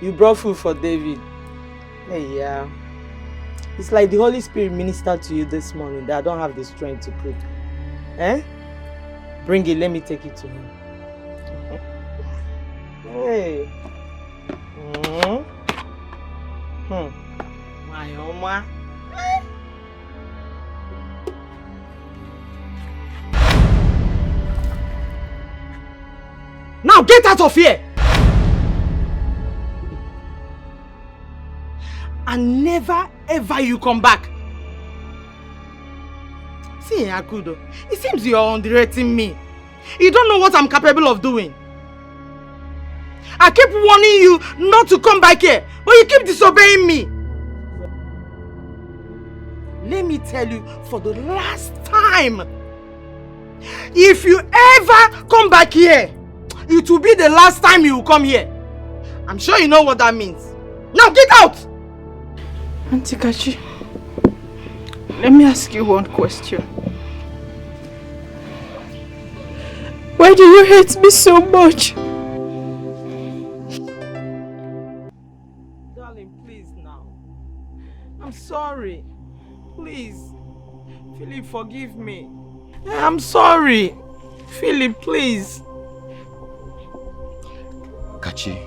Speaker 4: You brought food for David. Hey, yeah. It's like the Holy Spirit ministered to you this morning that I don't have the strength to cook. Eh? Bring it, let me take it to him. Hey. My Oma. Now get out of here! And never ever you come back. See, Akudo, it seems you're underrating me. You don't know what I'm capable of doing. I keep warning you not to come back here, but you keep disobeying me. Let me tell you for the last time, if you ever come back here, it will be the last time you will come here. I'm sure you know what that means. Now get out!
Speaker 3: Auntie Kachi, let me ask you one question. Why do you hate me so much?
Speaker 4: Darling, please now. I'm sorry. Please. Philip, forgive me. I'm sorry. Philip, please.
Speaker 17: Kachi,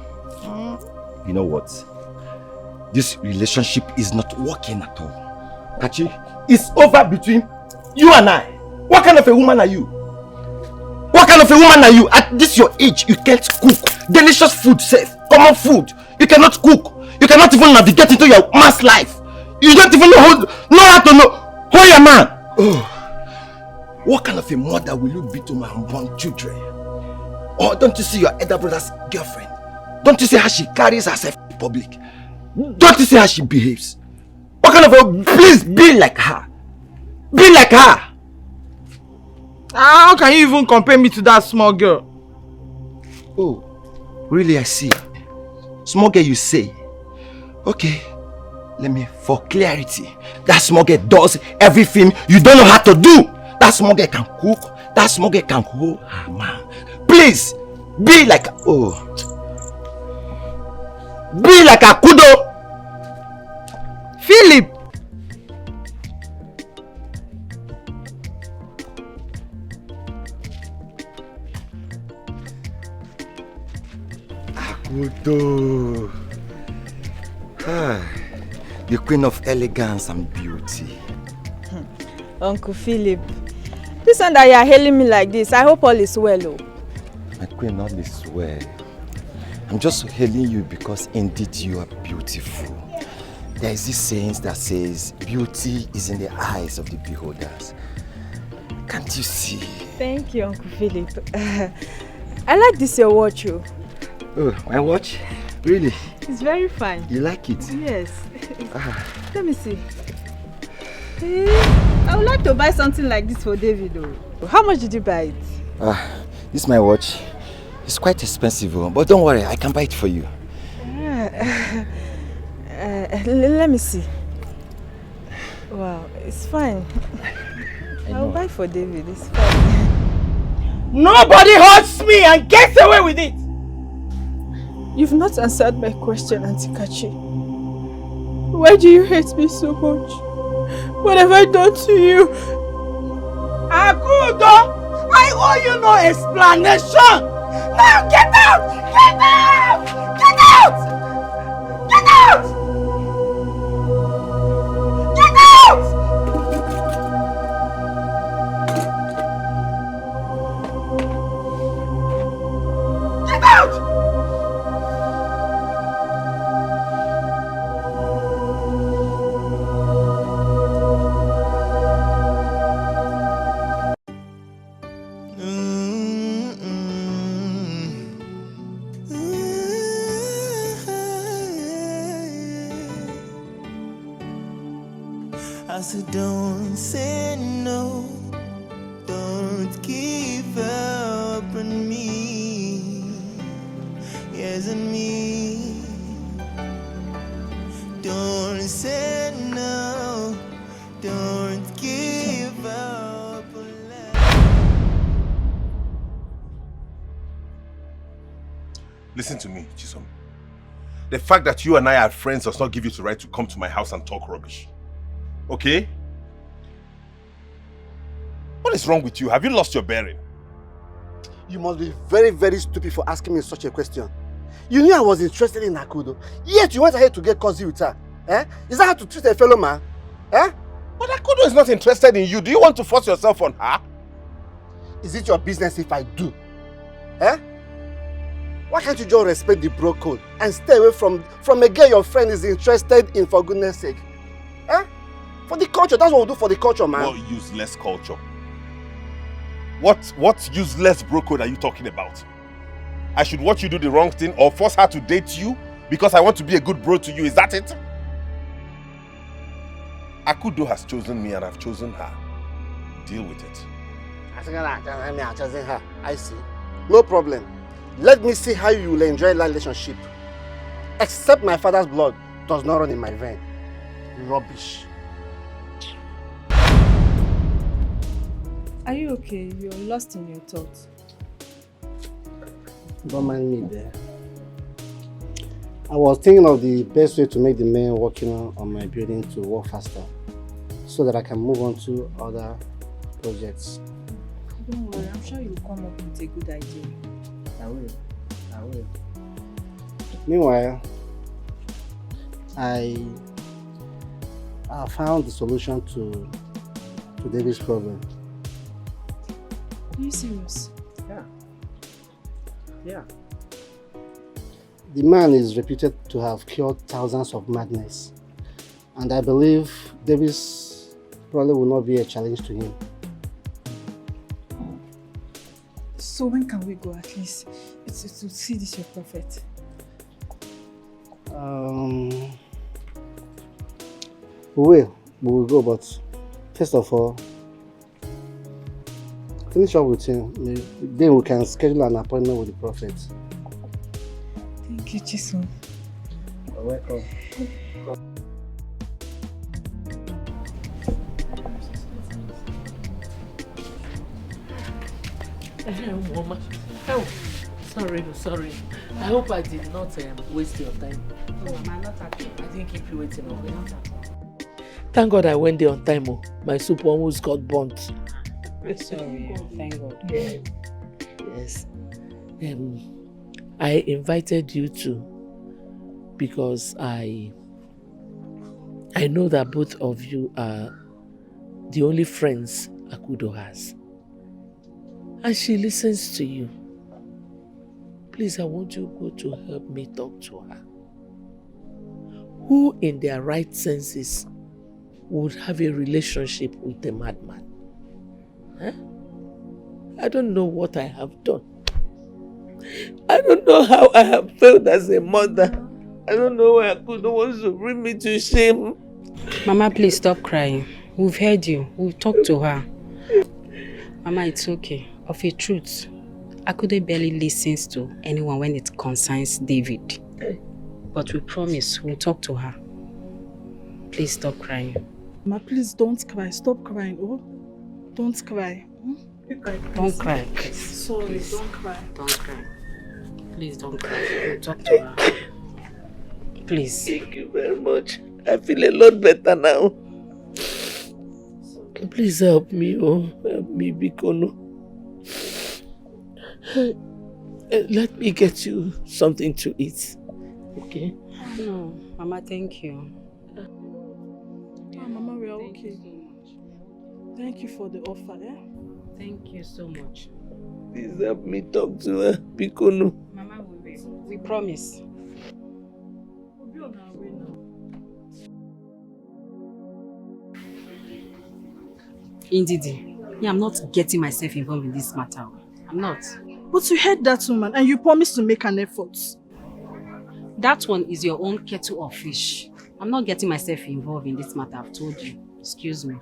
Speaker 17: you know what? This relationship is not working at all. Kachi, it's over between you and I. What kind of a woman are you? What kind of a woman are you? At this your age, you can't cook. Delicious food, safe, common food. You cannot cook. You cannot even navigate into your man's life. You don't even know how to know who your man. Oh, what kind of a mother will you be to my unborn children? Or don't you see your elder brother's girlfriend? Don't you see how she carries herself in public? Don't you see how she behaves? What kind of a... Please be like her. Be like her.
Speaker 4: How can you even compare me to that small girl?
Speaker 17: Oh, really, I see. Small girl, you say. Okay, let me, for clarity, that small girl does everything you don't know how to do. That small girl can cook. That small girl can hold her man. Please, be like... Oh. Be like Akudo.
Speaker 4: Philip.
Speaker 17: Akudo. The queen of elegance and beauty.
Speaker 10: Uncle Philip, this one that you are hailing me like this, I hope all is well. Oh.
Speaker 17: My queen, all is well. I'm just hailing you because indeed you are beautiful. There is this saying that says, beauty is in the eyes of the beholders. Can't you see?
Speaker 10: Thank you, Uncle Philip. I like this your watch.
Speaker 17: Oh, my watch? Really?
Speaker 10: It's very fine.
Speaker 17: You like it?
Speaker 10: Yes. Let me see. I would like to buy something like this for David. Oh. How much did you buy it?
Speaker 17: This is my watch. It's quite expensive, but don't worry, I can buy it for you.
Speaker 10: Let me see. Wow, it's fine. I'll buy for David, it's fine.
Speaker 4: Nobody hurts me and gets away with it!
Speaker 15: You've not answered my question, Auntie Kachi. Why do you hate me so much? What have I done to you?
Speaker 4: Akudo! I owe you no explanation! Now get out! Get out! Get out! Get out! Get out! Get out!
Speaker 2: I said don't say no, don't give up on me, yes on me. Don't say no, don't give up on love.
Speaker 12: Listen to me, Chisom. The fact that you and I are friends does not give you the right to come to my house and talk rubbish. Okay? What is wrong with you? Have you lost your bearing?
Speaker 8: You must be very, very stupid for asking me such a question. You knew I was interested in Akudo, yet you went ahead to get cozy with her. Eh? Is that how to treat a fellow man? Eh?
Speaker 12: But Akudo is not interested in you. Do you want to force yourself on her?
Speaker 8: Is it your business if I do? Eh? Why can't you just respect the bro code and stay away from a girl your friend is interested in, for goodness sake? Eh? For the culture, that's what we do for the culture, man.
Speaker 12: What useless culture? What useless bro code are you talking about? I should watch you do the wrong thing or force her to date you because I want to be a good bro to you, is that it? Akudo has chosen me and I've chosen her. Deal with it.
Speaker 8: I've chosen her. I see. No problem. Let me see how you will enjoy that relationship. Except my father's blood does not run in my vein. Rubbish.
Speaker 3: Are you okay? You're lost in your thoughts.
Speaker 8: Don't mind me there. I was thinking of the best way to make the men working on my building to work faster so that I can move on to other projects.
Speaker 3: Don't worry, I'm sure you'll come up with a good idea.
Speaker 8: I will. Meanwhile, I found the solution to David's problem.
Speaker 3: Are you serious?
Speaker 8: Yeah. The man is reputed to have cured thousands of madness. And I believe Davis probably will not be a challenge to him.
Speaker 19: So when can we go at least? It's to see this your prophet.
Speaker 8: We will go, but first of all, finish up with him. Then we can schedule an appointment with the prophet.
Speaker 19: Thank you, Chisom.
Speaker 8: You're welcome.
Speaker 7: Mama. Oh, sorry. I hope I did not waste your time.
Speaker 9: No, Mama, not at all.
Speaker 7: I didn't keep you waiting. Thank God I went there on time. Oh. My soup almost got burnt.
Speaker 9: Sorry, thank God.
Speaker 7: Yes. I invited you too because I know that both of you are the only friends Akudo has. And she listens to you. Please, I want you to help me talk to her. Who in their right senses would have a relationship with a madman? Huh? I don't know what I have done. I don't know how I have failed as a mother. I don't know why Akudo wants to bring me to shame.
Speaker 9: Mama, please stop crying. We've heard you. We'll talk to her. Mama, it's okay. Of a truth, Akudo barely listens to anyone when it concerns David. But we promise we'll talk to her. Please stop crying.
Speaker 15: Mama, please don't cry. Stop crying. Oh, don't cry.
Speaker 9: Don't cry.
Speaker 15: Sorry,
Speaker 9: please.
Speaker 15: don't cry.
Speaker 9: Don't cry. Please don't cry. We'll talk to her. Please.
Speaker 7: Thank you very much. I feel a lot better now. Please help me, help me, Bikono. Let me get you something to eat, okay?
Speaker 9: No, Mama, thank you.
Speaker 15: Mama, we are okay. Thank you for the offer, eh?
Speaker 9: Thank you so much.
Speaker 7: Please help me talk to her, Bikono.
Speaker 9: Mama, we will. We promise.
Speaker 15: We'll be on our way now.
Speaker 9: Indidi, I'm not getting myself involved in this matter. I'm not.
Speaker 15: But you heard that woman and you promised to make an effort.
Speaker 9: That one is your own kettle of fish. I'm not getting myself involved in this matter, I've told you. Excuse me.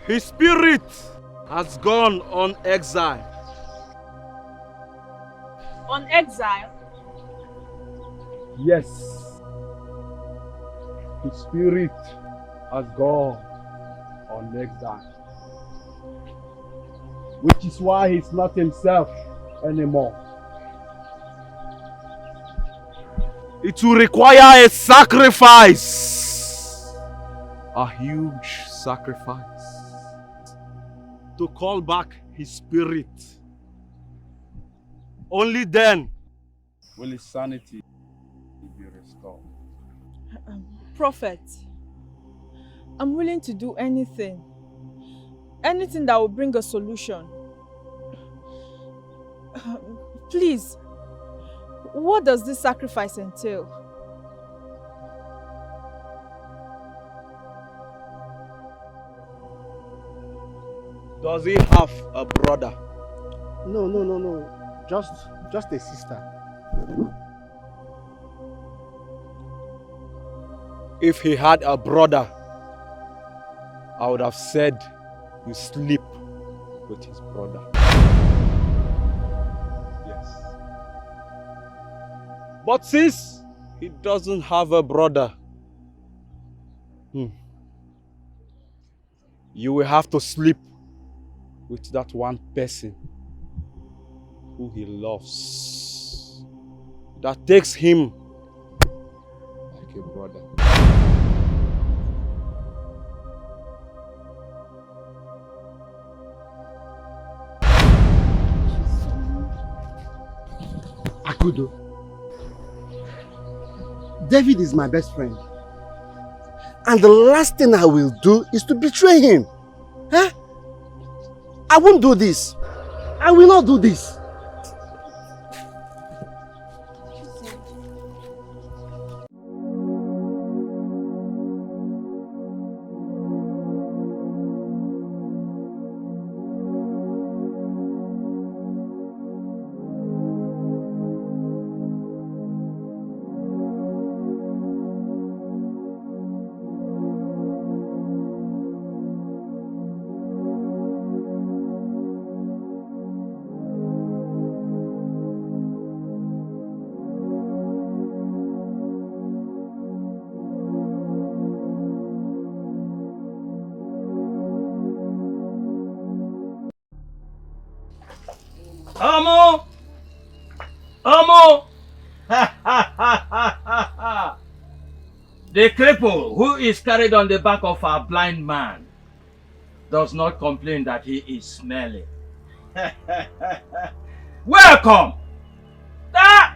Speaker 11: His spirit has gone on exile.
Speaker 10: On exile?
Speaker 11: Yes. His spirit has gone on exile. Which is why he's not himself anymore. It will require a sacrifice. A huge sacrifice. To call back his spirit. Only then will his sanity be restored.
Speaker 10: Prophet, I'm willing to do anything. Anything that will bring a solution. Please, what does this sacrifice entail?
Speaker 11: Does he have a brother?
Speaker 8: No. Just a sister.
Speaker 11: If he had a brother, I would have said you sleep with his brother. Yes. But since he doesn't have a brother, you will have to sleep with that one person who he loves, that takes him like a brother.
Speaker 18: Akudo,
Speaker 8: David is my best friend. And the last thing I will do is to betray him. Huh? I won't do this. I will not do this.
Speaker 1: Amo! Amo! The cripple who is carried on the back of a blind man does not complain that he is smelly. Welcome! Da!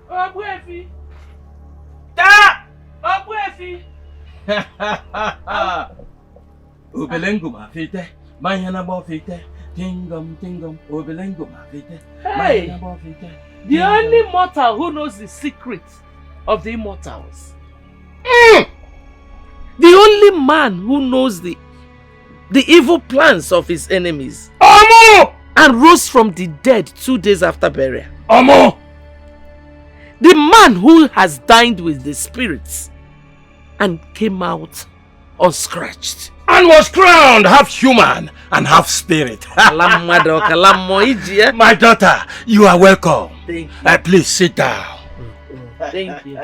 Speaker 1: Obwefi! Da! Obwefi! Ubelengu mafite, mayana bofite. Tingum, tingum, obelengo mafite.
Speaker 7: Hey! The only mortal who knows the secret of the immortals. The only man who knows the evil plans of his enemies.
Speaker 1: Omo!
Speaker 7: And rose from the dead 2 days after burial.
Speaker 1: Omo!
Speaker 7: The man who has dined with the spirits and came out unscratched.
Speaker 1: And was crowned half human and half spirit.
Speaker 7: My
Speaker 1: daughter, you are welcome.
Speaker 7: Thank you.
Speaker 1: Please sit down.
Speaker 7: Thank you.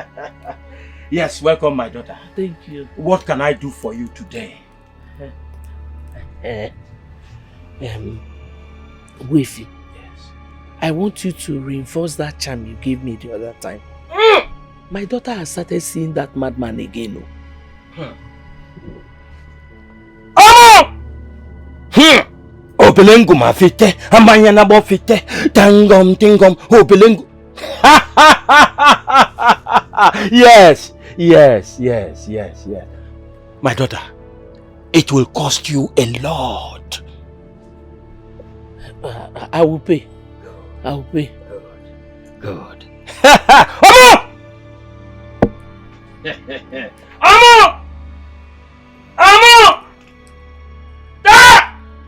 Speaker 1: Yes, welcome my daughter.
Speaker 7: Thank you.
Speaker 1: What can I do for you today?
Speaker 7: Wifi. Yes. I want you to reinforce that charm you gave me the other time. My daughter has started seeing that madman again.
Speaker 1: Obelengu mafite, amanyana bofite, tangom tingom, obelengu. Yes. My daughter, it will cost you a lot.
Speaker 7: I will pay.
Speaker 1: Good. Amo! Amo! Amo!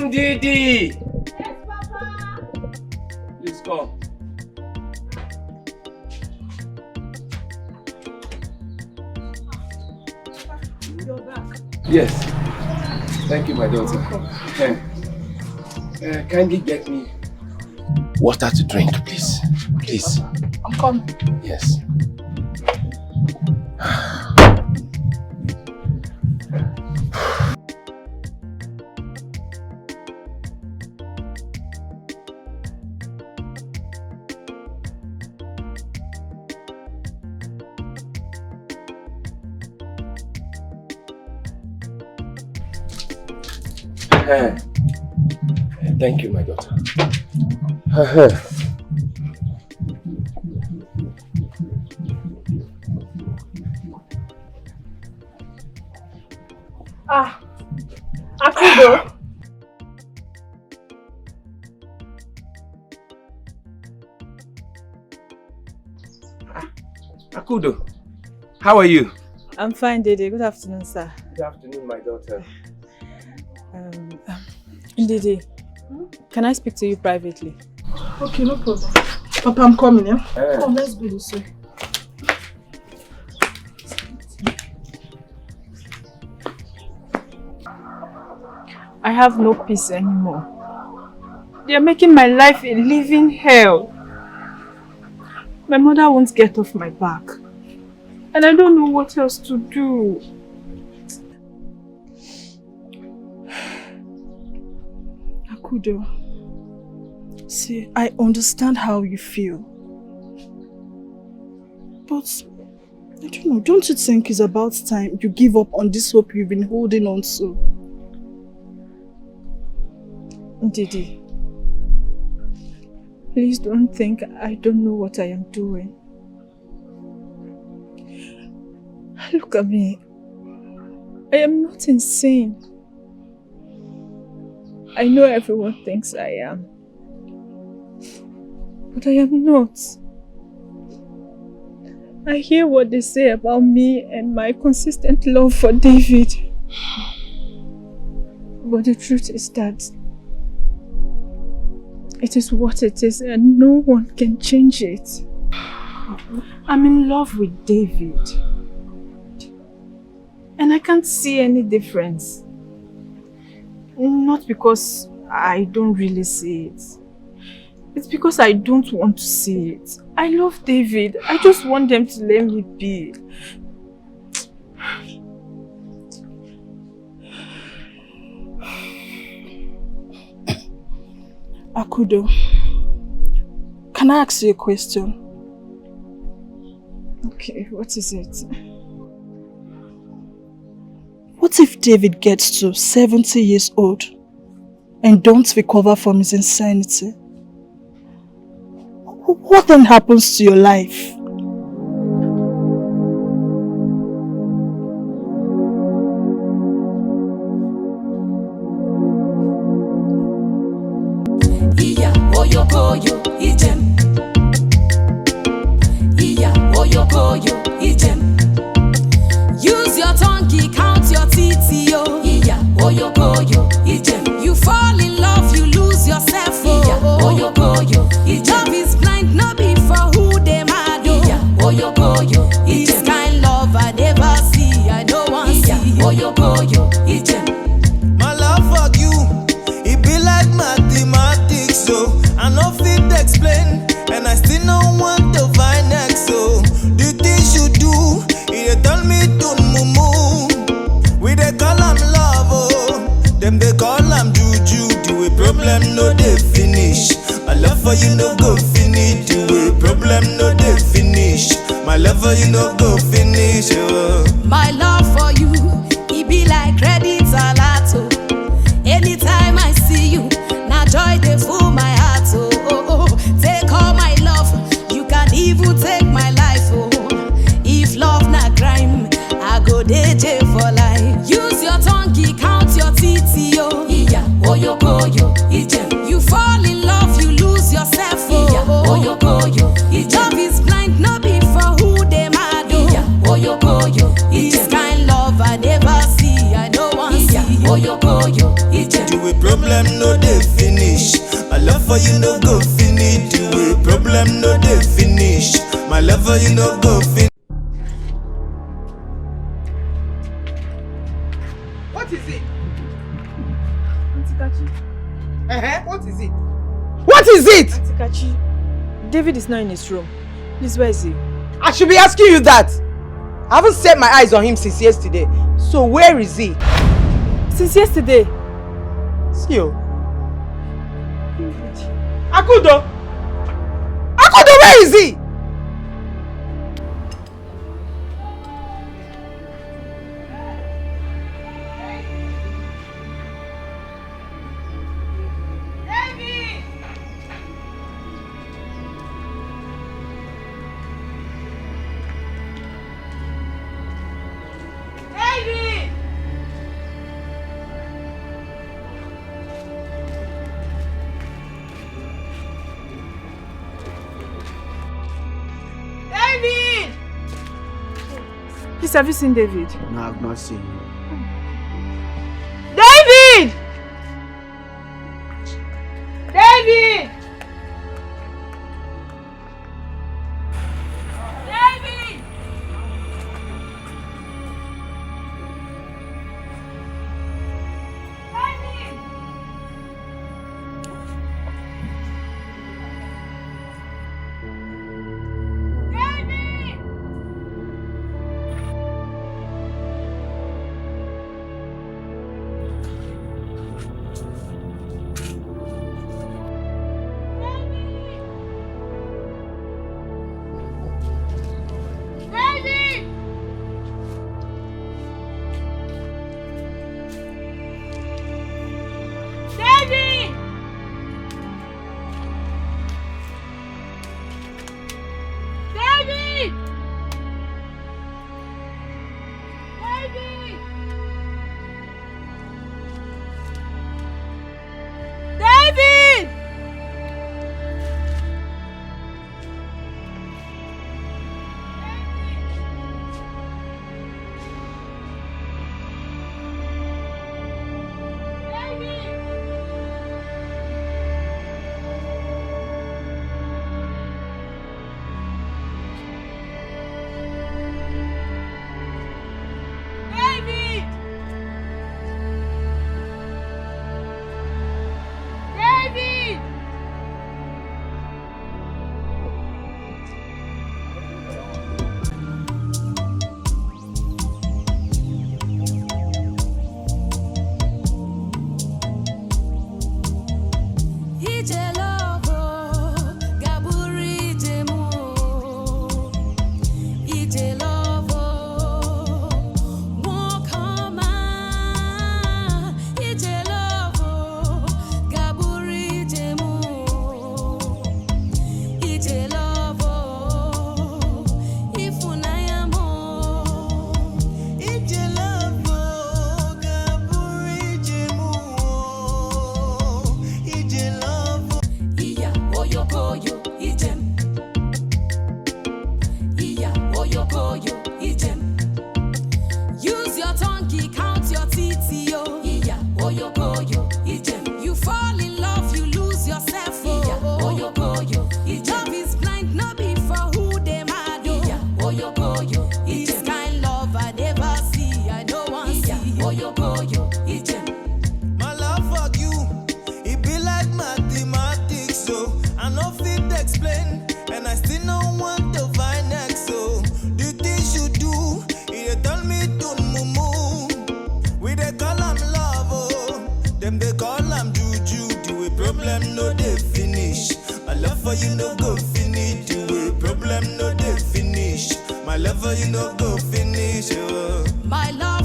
Speaker 1: Ndidi! Yes, Papa! Please come.
Speaker 10: You're back.
Speaker 16: Yes. Thank you, my daughter. Kindly get me water to drink, please. Please.
Speaker 10: I'm coming.
Speaker 16: Yes. Thank you, my daughter.
Speaker 10: Akudo.
Speaker 16: Akudo, how are you?
Speaker 3: I'm fine, Dede. Good afternoon, sir.
Speaker 16: Good afternoon, my daughter.
Speaker 3: Dede, can I speak to you privately?
Speaker 15: Okay, no problem. Papa, I'm coming, yeah? Come, let's go this way.
Speaker 10: I have no peace anymore. They are making my life a living hell. My mother won't get off my back. And I don't know what else to do.
Speaker 15: Akudo, see, I understand how you feel. But, I don't know, don't you think it's about time you give up on this hope you've been holding on to?
Speaker 10: Didi, please don't think I don't know what I am doing. Look at me. I am not insane. I know everyone thinks I am. But I am not. I hear what they say about me and my consistent love for David. But the truth is that it is what it is and no one can change it. I'm in love with David. And I can't see any difference. Not because I don't really see it. It's because I don't want to see it. I love David. I just want them to let me be.
Speaker 15: Akudo, can I ask you a question?
Speaker 10: Okay, what is it?
Speaker 15: What if David gets to 70 years old and don't recover from his insanity? What then happens to your life?
Speaker 2: Iya oyokoyo ijem. Iya oyokoyo ijem. Use your tongue, count your teeth, yo. Iya oyokoyo ijem. You fall in love, you lose yourself. Iya oyokoyo ijem. Love is blind, no be for who they mad. Iya oyokoyo ijem. This kind love I never see, I don't want see. Iya oyokoyo ijem.
Speaker 13: My love for you, it be like mathematics, so I no fit explain, and I still no want to find X, so the things you do, it turn me to mumu. We they call am love, oh, them they call am juju. The way problem no they finish, my love for you no go finish. The way problem no they finish, my love for you no go finish. Oh.
Speaker 2: My love for you, it be like credit alert, oh. Anytime I see you, now joy they full my heart, oh, oh, oh. Take all my love, you can even take my life, oh. If love not crime, I go DJ for life. Use your tongue, count your teeth, yo. Iya oyokoyo ijem. You fall in love, you lose yourself, oh. Iya oyokoyo ijem. Love is blind, no be for who they mad, oh. Iya oyokoyo ijem. This kind love I never see, I don't want see. Iya oyokoyo ijem.
Speaker 13: The way problem no they finish, my love for you no go finish. The way problem no they finish, my love for you no go finish.
Speaker 4: What is it?
Speaker 10: Auntie Kachi.
Speaker 4: What is it? What is it?
Speaker 10: Auntie Kachi, David is not in his room. Please, where is he?
Speaker 4: I should be asking you that. I haven't set my eyes on him since yesterday. So where is he?
Speaker 10: Since yesterday.
Speaker 4: See you. Akudo! Akudo, where is he?
Speaker 10: Please, have you seen David?
Speaker 8: No, I've not seen him.
Speaker 10: David! David! David!
Speaker 2: oyokoyo ijem. Iya oyokoyo ijem. Use your tongue, count your teeth, yo. Iya oyokoyo ijem. You fall in love, you lose yourself. Iya oyokoyo ijem. Love is blind, no be for who they mad. Iya oyokoyo ijem. This kind love I never see, I don't want see. Iya oyokoyo ijem.
Speaker 13: My love for you, it be like mathematics, so I no fit explain, and I still no want to find X. So the things you do, it tell me to mumu. We they call am love, oh, them they call am juju. The way problem no they finish. My love for you no go finish. The way problem no they finish. My love for you no go finish. Oh.
Speaker 2: My love